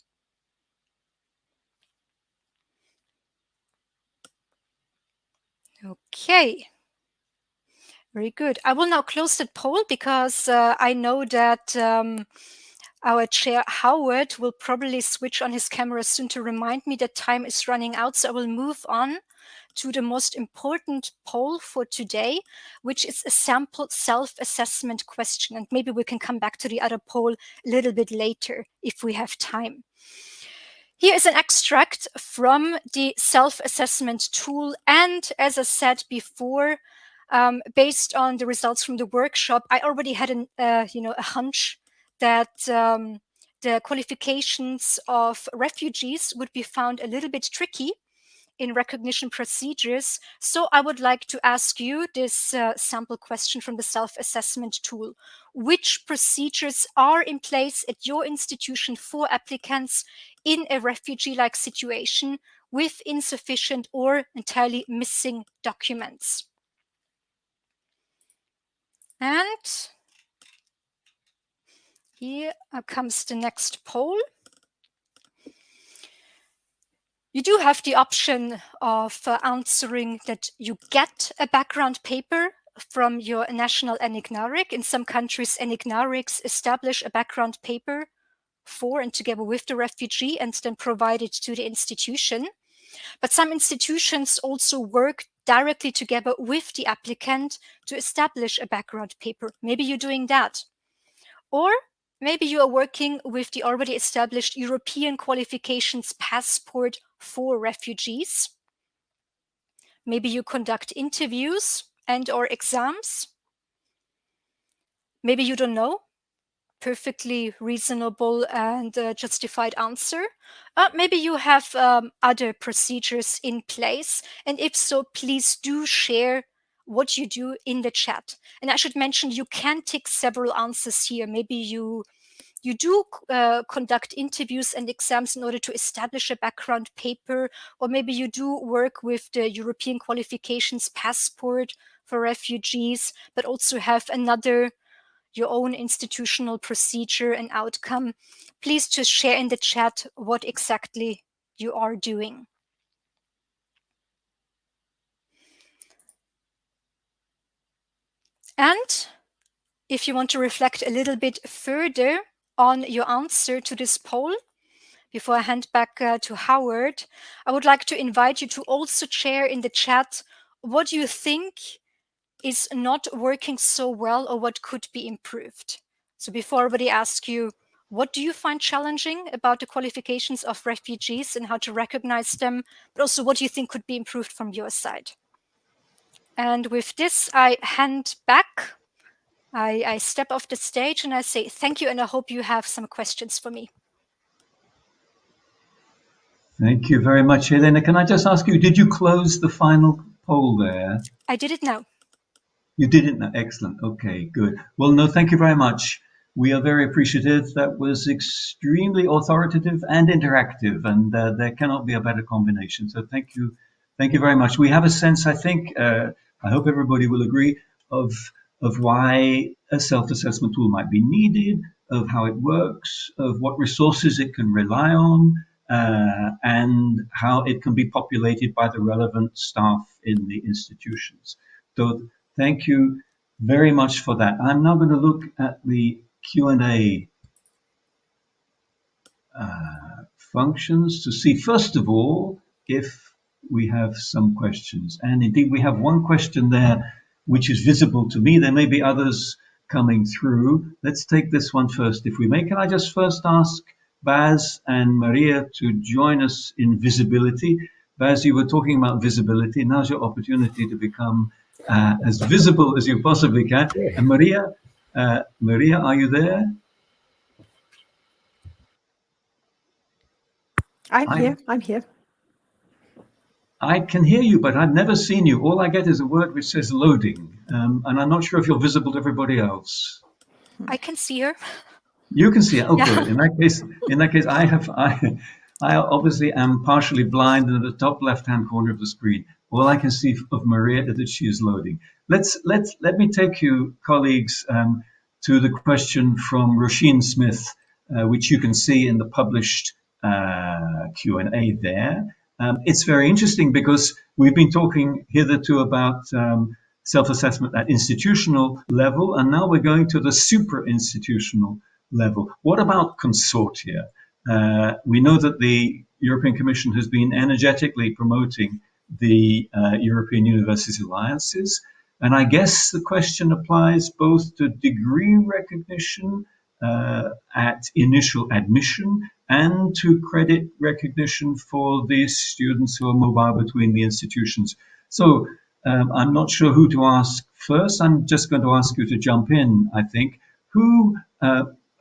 Okay. Very good. I will now close the poll because I know that our chair, Howard, will probably switch on his camera soon to remind me that time is running out. So I will move on to the most important poll for today, which is a sample self-assessment question. And maybe we can come back to the other poll a little bit later if we have time. Here is an extract from the self-assessment tool. And as I said before, based on the results from the workshop, I already had a hunch that the qualifications of refugees would be found a little bit tricky in recognition procedures. So I would like to ask you this sample question from the self-assessment tool. Which procedures are in place at your institution for applicants in a refugee-like situation with insufficient or entirely missing documents? And here comes the next poll. You do have the option of answering that you get a background paper from your national ENIGNARIC. In some countries, ENIGNARICs establish a background paper for and together with the refugee and then provide it to the institution. But some institutions also work directly together with the applicant to establish a background paper. Maybe you're doing that. Or maybe you are working with the already established European qualifications passport for refugees. Maybe you conduct interviews and/or exams. Maybe you don't know. Perfectly reasonable and justified answer. Maybe you have other procedures in place. And if so, please do share what you do in the chat. And I should mention, you can tick several answers here. Maybe you do conduct interviews and exams in order to establish a background paper, or maybe you do work with the European qualifications passport for refugees, but also have your own institutional procedure and outcome. Please just share in the chat what exactly you are doing. And if you want to reflect a little bit further on your answer to this poll, before I hand back to Howard, I would like to invite you to also share in the chat what you think is not working so well or what could be improved. So before everybody asks you, what do you find challenging about the qualifications of refugees and how to recognize them, but also what do you think could be improved from your side? And with this, I hand back. I step off the stage and I say thank you, and I hope you have some questions for me. Thank you very much, Helene. Can I just ask you, did you close the final poll there? I did it now. You didn't know. Excellent. Okay, good. Well, no, thank you very much. We are very appreciative. That was extremely authoritative and interactive, and there cannot be a better combination. So thank you. Thank you very much. We have a sense, I think, I hope everybody will agree, of why a self-assessment tool might be needed, of how it works, of what resources it can rely on, and how it can be populated by the relevant staff in the institutions. So thank you very much for that. I'm now going to look at the Q&A functions to see, first of all, if we have some questions. And indeed, we have one question there which is visible to me. There may be others coming through. Let's take this one first, if we may. Can I just first ask Baz and Maria to join us in visibility? Baz, you were talking about visibility. Now's your opportunity to become as visible as you possibly can. And Maria, are you there? I'm here. I can hear you, but I've never seen you. All I get is a word which says loading, and I'm not sure if you're visible to everybody else. I can see her. You can see her. Oh, good. In that case, I obviously am partially blind in the top left-hand corner of the screen. All I can see of Maria is that she is loading. Let me take you, colleagues, to the question from Roisin Smith, which you can see in the published Q&A there. It's very interesting because we've been talking hitherto about self-assessment at institutional level, and now we're going to the super-institutional level. What about consortia? We know that the European Commission has been energetically promoting the European Universities Alliances, and I guess the question applies both to degree recognition at initial admission and to credit recognition for these students who are mobile between the institutions. So I'm not sure who to ask first. I'm just going to ask you to jump in, I think. Who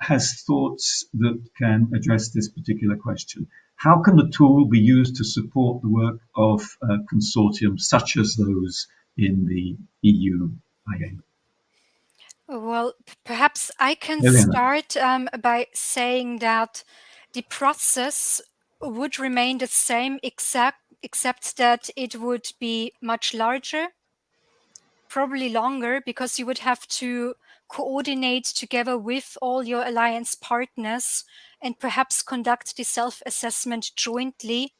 has thoughts that can address this particular question? How can the tool be used to support the work of consortiums such as those in the EUIA? Well, perhaps I can Helene. start by saying that the process would remain the same, except that it would be much larger, probably longer, because you would have to coordinate together with all your alliance partners and perhaps conduct the self-assessment jointly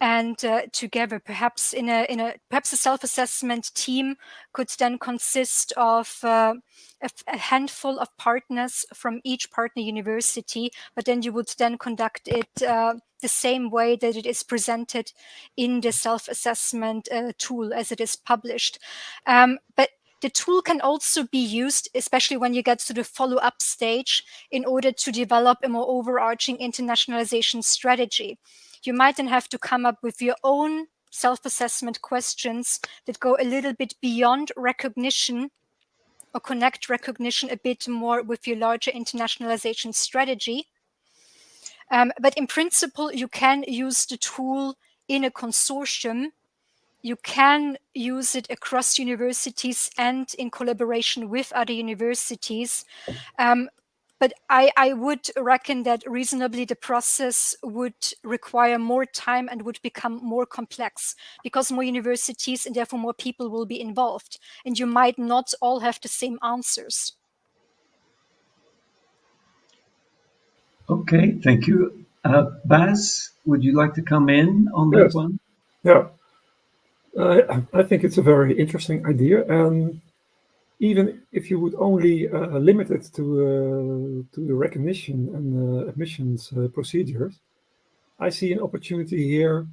and together. Perhaps perhaps a self-assessment team could then consist of a handful of partners from each partner university, but then you would then conduct it the same way that it is presented in the self-assessment tool as it is published. But the tool can also be used, especially when you get to the follow-up stage, in order to develop a more overarching internationalization strategy. You might then have to come up with your own self-assessment questions that go a little bit beyond recognition or connect recognition a bit more with your larger internationalization strategy. But in principle, you can use the tool in a consortium. You can use it across universities and in collaboration with other universities. But I would reckon that reasonably the process would require more time and would become more complex because more universities and therefore more people will be involved. And you might not all have the same answers. Okay, thank you. Baz, would you like to come in on that one? Yeah, I think it's a very interesting idea. And even if you would only limit it to the recognition and admissions procedures, I see an opportunity here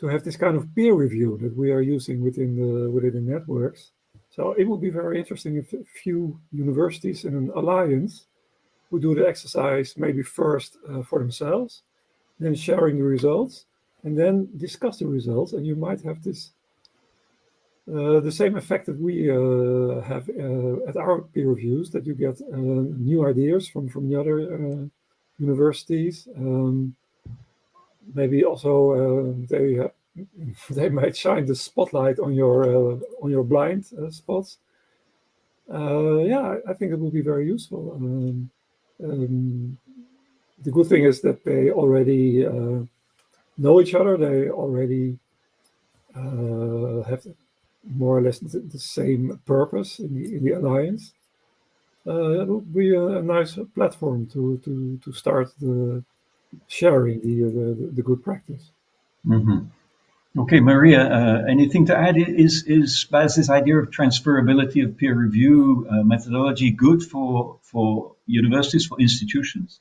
to have this kind of peer review that we are using within the networks. So it would be very interesting if a few universities in an alliance would do the exercise maybe first for themselves, then sharing the results, and then discuss the results. And you might have this the same effect that we have at our peer reviews, that you get new ideas from the other universities. Maybe also they might shine the spotlight on your blind spots. Yeah, I think it will be very useful. The good thing is that they already know each other. They already have more or less the same purpose in the alliance. It will be a nice platform to start sharing the good practice. Mm-hmm. Okay, Maria, anything to add? Is Baz's idea of transferability of peer review methodology good for universities, for institutions?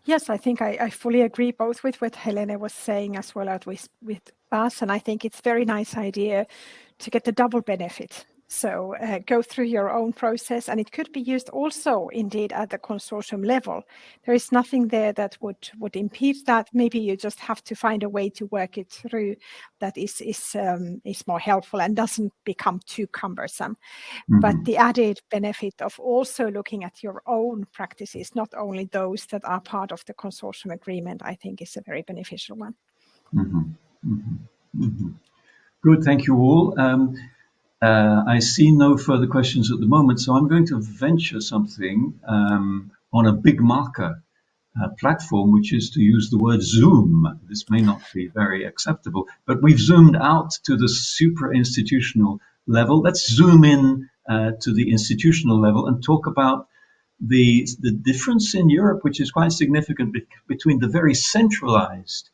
Yes, I think I fully agree both with what Helene was saying as well as with Baz, and I think it's a very nice idea to get the double benefit. So go through your own process, and it could be used also indeed at the consortium level. There is nothing there that would impede that. Maybe you just have to find a way to work it through that is more helpful and doesn't become too cumbersome. Mm-hmm. But the added benefit of also looking at your own practices, not only those that are part of the consortium agreement, I think is a very beneficial one. Mm-hmm. Mm-hmm. Mm-hmm. Good, thank you all. I see no further questions at the moment, so I'm going to venture something on a big marker platform, which is to use the word Zoom. This may not be very acceptable, but we've zoomed out to the supra-institutional level. Let's zoom in to the institutional level and talk about the difference in Europe, which is quite significant between the very centralized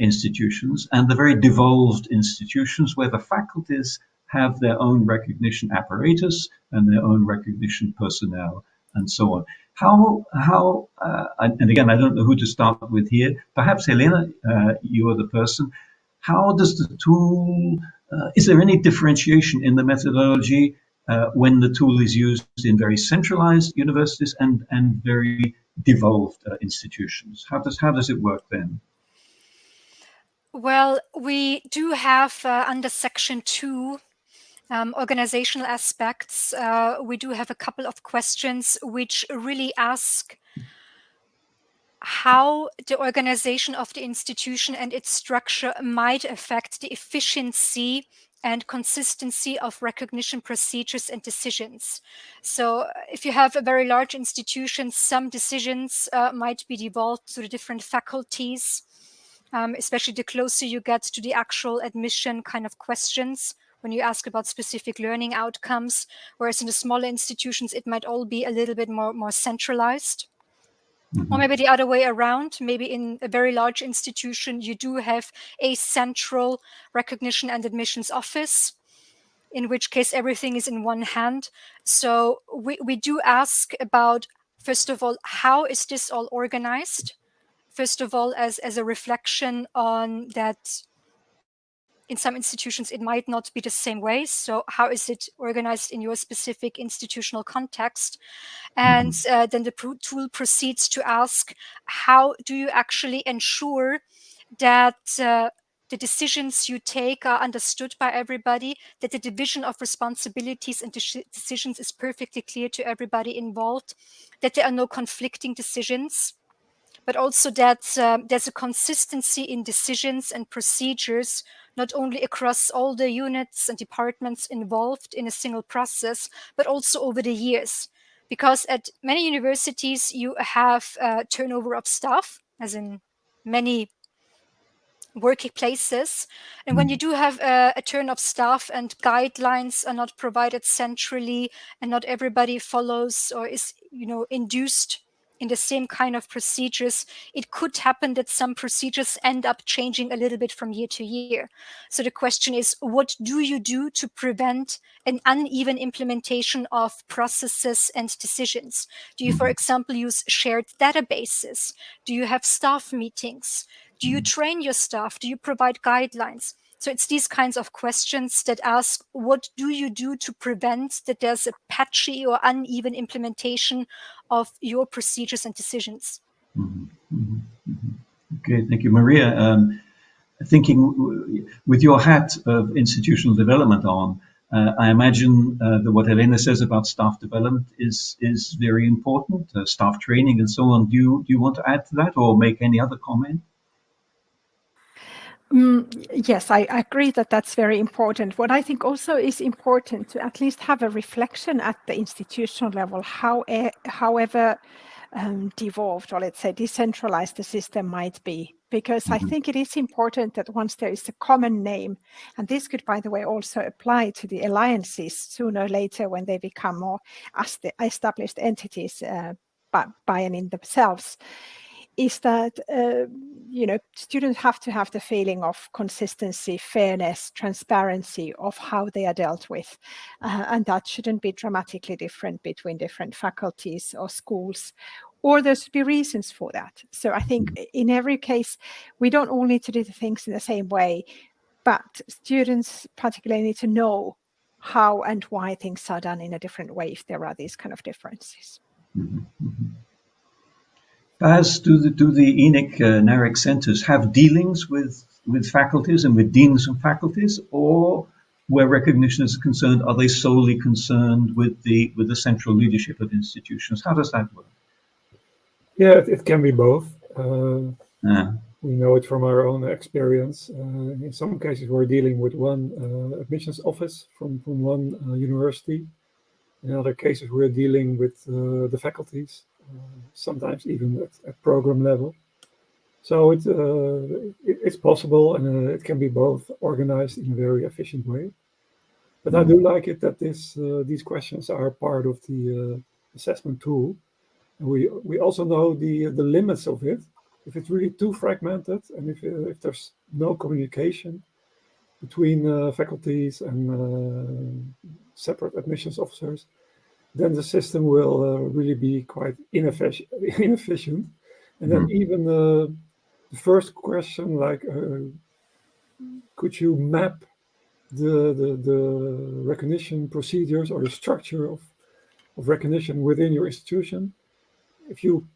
institutions and the very devolved institutions where the faculties have their own recognition apparatus and their own recognition personnel and so on. And again, I don't know who to start with here. Perhaps Helene, you are the person. How does the tool, is there any differentiation in the methodology when the tool is used in very centralized universities and very devolved institutions? How does it work then? Well, we do have under section 2 organizational aspects. We do have a couple of questions which really ask how the organization of the institution and its structure might affect the efficiency and consistency of recognition procedures and decisions. So if you have a very large institution, some decisions might be devolved to the different faculties, especially the closer you get to the actual admission kind of questions when you ask about specific learning outcomes, whereas in the smaller institutions, it might all be a little bit more centralized. Or maybe the other way around, maybe in a very large institution, you do have a central recognition and admissions office, in which case everything is in one hand. So we do ask about, first of all, how is this all organized? First of all, as a reflection on that in some institutions, it might not be the same way. So how is it organized in your specific institutional context? And then the tool proceeds to ask, how do you actually ensure that the decisions you take are understood by everybody, that the division of responsibilities and decisions is perfectly clear to everybody involved, that there are no conflicting decisions, but also that there's a consistency in decisions and procedures, not only across all the units and departments involved in a single process, but also over the years. Because at many universities, you have turnover of staff, as in many workplaces. And when you do have a turn of staff and guidelines are not provided centrally and not everybody follows or is, induced in the same kind of procedures, it could happen that some procedures end up changing a little bit from year to year. So the question is, what do you do to prevent an uneven implementation of processes and decisions? Do you, for example, use shared databases? Do you have staff meetings? Do you train your staff? Do you provide guidelines? So it's these kinds of questions that ask, what do you do to prevent that there's a patchy or uneven implementation of your procedures and decisions? Okay, thank you, Maria. Thinking with your hat of institutional development on, I imagine that what Helene says about staff development is very important, staff training and so on. Do you want to add to that or make any other comment? Yes, I agree that that's very important. What I think also is important to at least have a reflection at the institutional level, however devolved or let's say decentralized the system might be. Because I think it is important that once there is a common name, and this could, by the way, also apply to the alliances sooner or later when they become more established entities by and in themselves, is that students have to have the feeling of consistency, fairness, transparency of how they are dealt with, and that shouldn't be dramatically different between different faculties or schools, or there should be reasons for that. So I think in every case, we don't all need to do the things in the same way, but students particularly need to know how and why things are done in a different way if there are these kind of differences. As do the ENIC NARIC centers have dealings with faculties and with deans and faculties, or where recognition is concerned, are they solely concerned with the central leadership of institutions? How does that work? Yeah, it can be both. We know it from our own experience. In some cases, we're dealing with one admissions office from one university. In other cases, we're dealing with the faculties, sometimes even at program level. So it's possible, and it can be both organized in a very efficient way. But I do like it that these questions are part of the assessment tool. And we also know the limits of it. If it's really too fragmented, and if there's no communication between faculties and separate admissions officers, then the system will really be quite inefficient. And then even the first question, like, could you map the recognition procedures or the structure of recognition within your institution? If you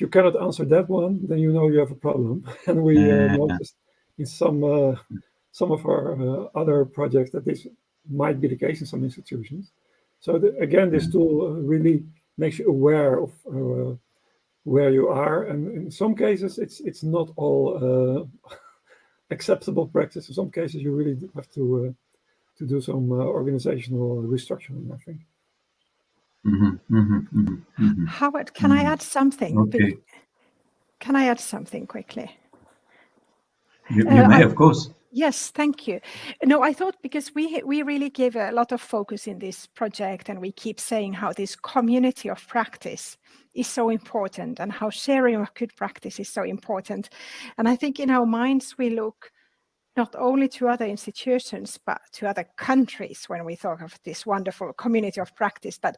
cannot answer that one, then you know you have a problem. And we noticed in some of our other projects that this might be the case in some institutions. So again, this tool really makes you aware of where you are, and in some cases it's not all acceptable practice. In some cases you really have to do some organizational restructuring, I think. Howard, can I add something? Okay. Can I add something quickly? You may, of course. Yes, thank you. No, I thought because we really give a lot of focus in this project, and we keep saying how this community of practice is so important and how sharing of good practice is so important. And I think in our minds, we look not only to other institutions, but to other countries when we talk of this wonderful community of practice. But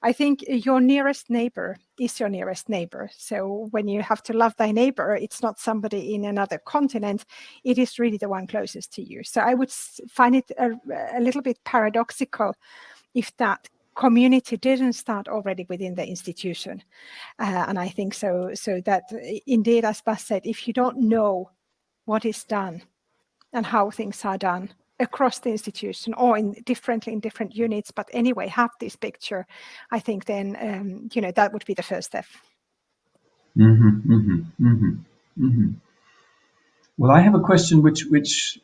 I think your nearest neighbor is your nearest neighbor. So when you have to love thy neighbor, it's not somebody in another continent, it is really the one closest to you. So I would find it a little bit paradoxical if that community didn't start already within the institution. And I think so that indeed, as Bas said, if you don't know what is done and how things are done across the institution or differently in different units, but anyway, have this picture, I think then, that would be the first step. Well, I have a question which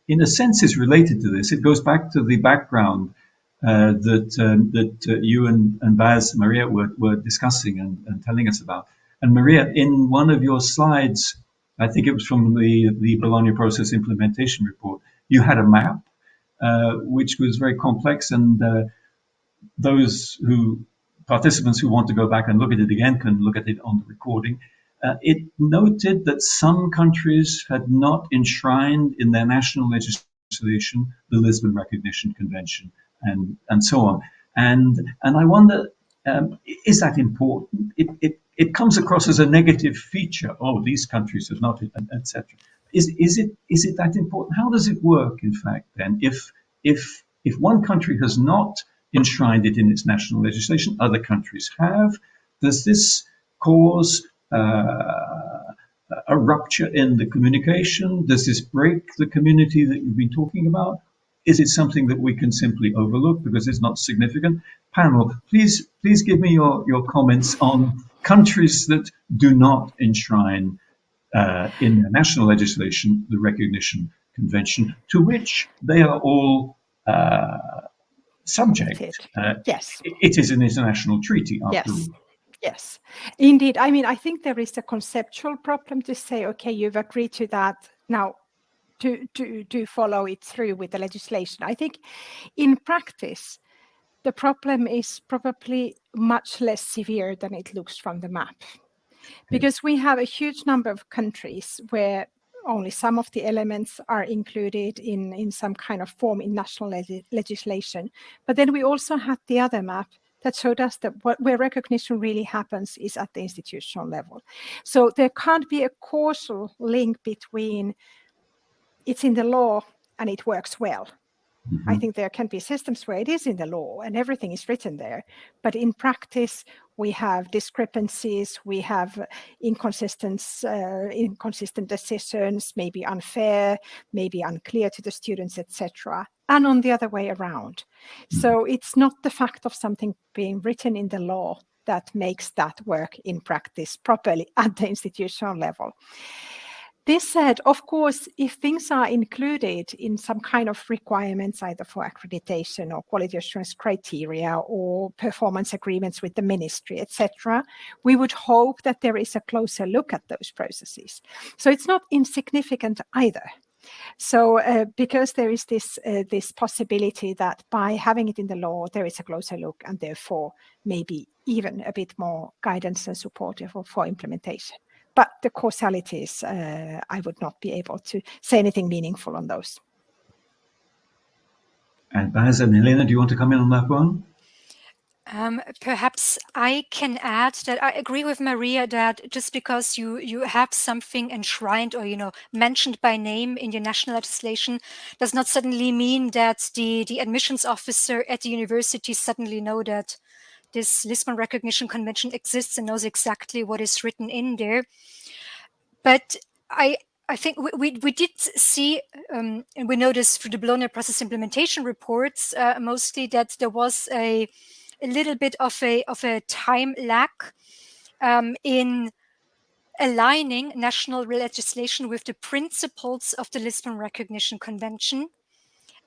in a sense is related to this. It goes back to the background that you and Bas, Maria, were discussing and telling us about. And Maria, in one of your slides, I think it was from the Bologna Process Implementation Report, you had a map which was very complex, and those participants who want to go back and look at it again can look at it on the recording. It noted that some countries had not enshrined in their national legislation the Lisbon Recognition Convention and so on. And I wonder, is that important? It comes across as a negative feature. Oh, these countries have not, etc. Is it that important? How does it work, in fact, then? If one country has not enshrined it in its national legislation, other countries have. Does this cause a rupture in the communication? Does this break the community that you've been talking about? Is it something that we can simply overlook because it's not significant? Panel, please give me your comments on countries that do not enshrine in their national legislation the Recognition Convention, to which they are all subject. Yes. It is an international treaty, after all. Yes, indeed. I mean, I think there is a conceptual problem to say, okay, you've agreed to that. Now, to follow it through with the legislation. I think in practice, the problem is probably much less severe than it looks from the map. Because we have a huge number of countries where only some of the elements are included in some kind of form in national legislation. But then we also had the other map that showed us that where recognition really happens is at the institutional level. So there can't be a causal link between it's in the law and it works well. I think there can be systems where it is in the law and everything is written there. But in practice, we have discrepancies, we have inconsistent decisions, maybe unfair, maybe unclear to the students, etc. And on the other way around. So it's not the fact of something being written in the law that makes that work in practice properly at the institutional level. This said, of course, if things are included in some kind of requirements, either for accreditation or quality assurance criteria or performance agreements with the ministry, etc., we would hope that there is a closer look at those processes. So it's not insignificant either. So because there is this possibility that by having it in the law, there is a closer look and therefore maybe even a bit more guidance and support for implementation. But the causalities, I would not be able to say anything meaningful on those. And Bas and Helene, do you want to come in on that one? Perhaps I can add that I agree with Maria that just because you have something enshrined or mentioned by name in your national legislation does not suddenly mean that the admissions officer at the university suddenly know that this Lisbon Recognition Convention exists and knows exactly what is written in there. But I think we did see, and we noticed through the Bologna process implementation reports mostly that there was a little bit of a time lag in aligning national legislation with the principles of the Lisbon Recognition Convention.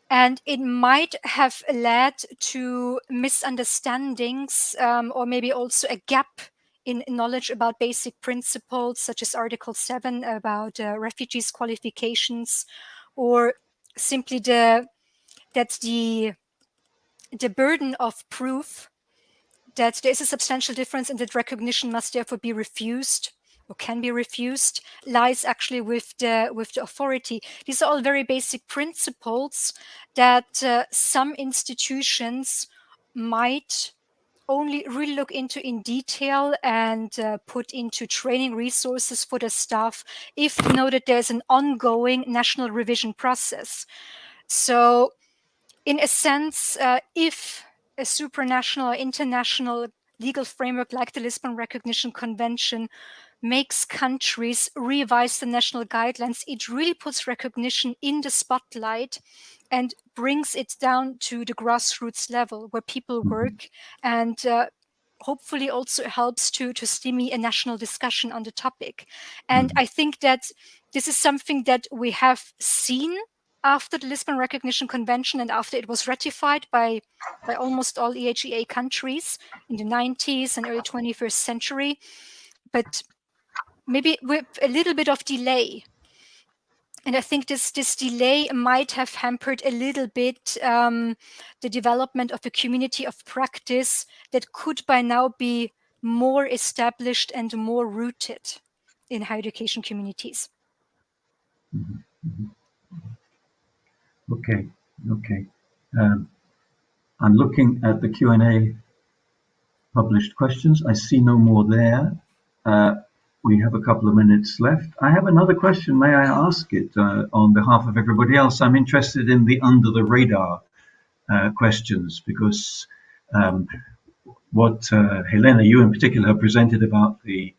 And it might have led to misunderstandings or maybe also a gap in knowledge about basic principles, such as Article 7 about refugees' qualifications, or simply that the burden of proof that there is a substantial difference and that recognition must therefore be refused or can be refused lies actually with the authority. These are all very basic principles that some institutions might only really look into in detail and put into training resources for the staff if they know that there's an ongoing national revision process. So in a sense, if a supranational or international legal framework like the Lisbon Recognition Convention makes countries revise the national guidelines, it really puts recognition in the spotlight and brings it down to the grassroots level where people work, and hopefully also helps to stimulate a national discussion on the topic. And I think that this is something that we have seen after the Lisbon Recognition Convention and after it was ratified by almost all EHEA countries in the 90s and early 21st century, but maybe with a little bit of delay. And I think this delay might have hampered a little bit the development of a community of practice that could by now be more established and more rooted in higher education communities. Okay. I'm looking at the Q&A published questions. I see no more there. We have a couple of minutes left. I have another question. May I ask it on behalf of everybody else? I'm interested in the under the radar questions, because what Helene, you in particular, have presented about the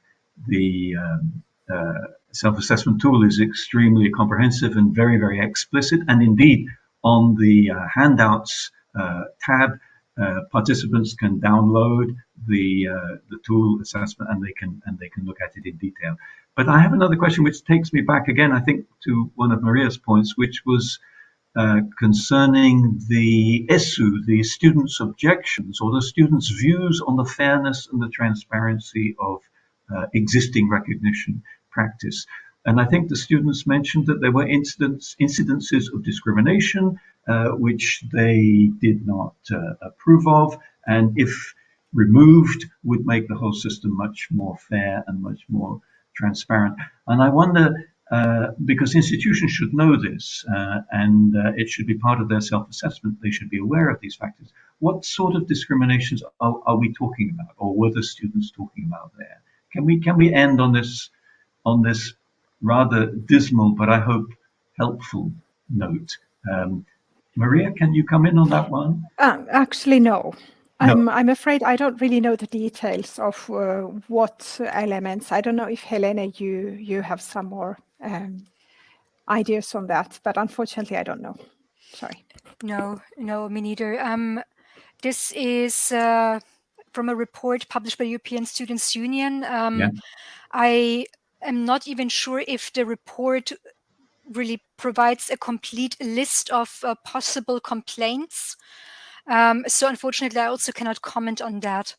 self-assessment tool is extremely comprehensive and very, very explicit. And indeed, on the handouts tab, participants can download the tool assessment and they can look at it in detail. But I have another question which takes me back again, I think, to one of Maria's points, which was concerning the ESU, the students' objections or the students' views on the fairness and the transparency of existing recognition practice. And I think the students mentioned that there were incidences of discrimination which they did not approve of, and if removed would make the whole system much more fair and much more transparent. And I wonder, because institutions should know this and it should be part of their self-assessment, they should be aware of these factors. What sort of discriminations are we talking about, or were the students talking about there? Can we end on this rather dismal, but I hope helpful note? Maria, can you come in on that one? Actually, no. No. I'm afraid I don't really know the details of what elements. I don't know if Helene, you have some more ideas on that, but unfortunately, I don't know. Sorry. No, me neither. This is from a report published by European Students' Union. I am not even sure if the report really provides a complete list of possible complaints. So unfortunately, I also cannot comment on that.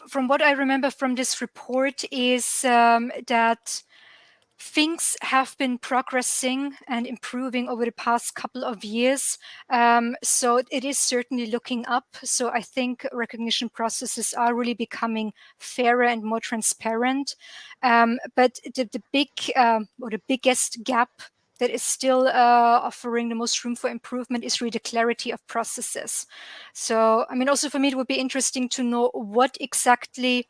From what I remember from this report is that things have been progressing and improving over the past couple of years. So it is certainly looking up. So I think recognition processes are really becoming fairer and more transparent. But the biggest gap that is still offering the most room for improvement is really the clarity of processes. So, I mean, also for me, it would be interesting to know what exactly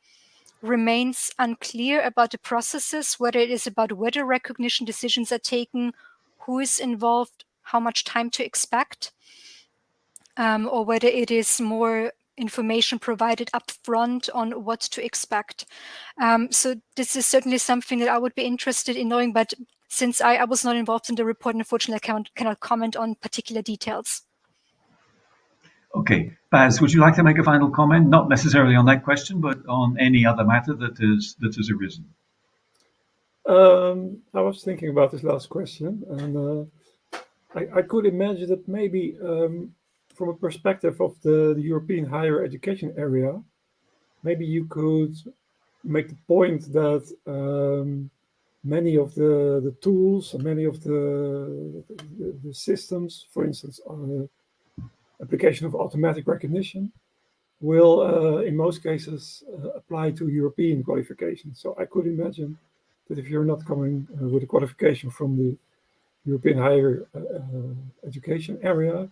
remains unclear about the processes, whether it is about whether recognition decisions are taken, who is involved, how much time to expect, or whether it is more information provided up front on what to expect. So this is certainly something that I would be interested in knowing, but since I was not involved in the report, unfortunately, I cannot comment on particular details. Okay, Baz, would you like to make a final comment? Not necessarily on that question, but on any other matter that has arisen. I was thinking about this last question, and I could imagine that maybe from a perspective of the European higher education area, maybe you could make the point that many of the tools and many of the systems, for instance, application of automatic recognition, will in most cases apply to European qualifications. So I could imagine that if you're not coming with a qualification from the European higher education area,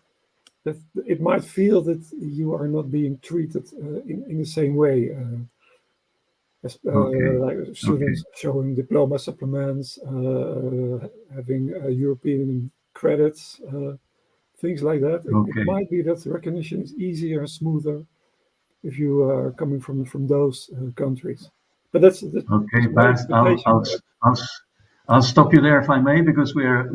that it might feel that you are not being treated in the same way as like students showing diploma supplements, having European credits, things like that. It might be that the recognition is easier and smoother if you are coming from those countries. But that's okay, Baz. I'll stop you there if I may, because we're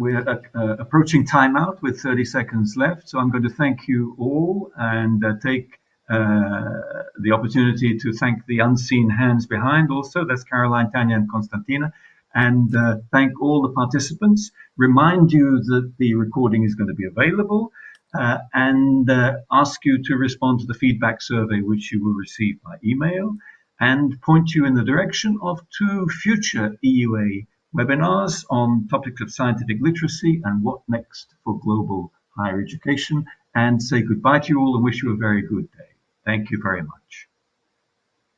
approaching timeout with 30 seconds left. So I'm going to thank you all and take the opportunity to thank the unseen hands behind also. That's Caroline, Tanya, and Konstantina. And thank all the participants. Remind you that the recording is going to be available and ask you to respond to the feedback survey, which you will receive by email, and point you in the direction of 2 future EUA webinars on topics of scientific literacy and what next for global higher education, and say goodbye to you all and wish you a very good day. Thank you very much.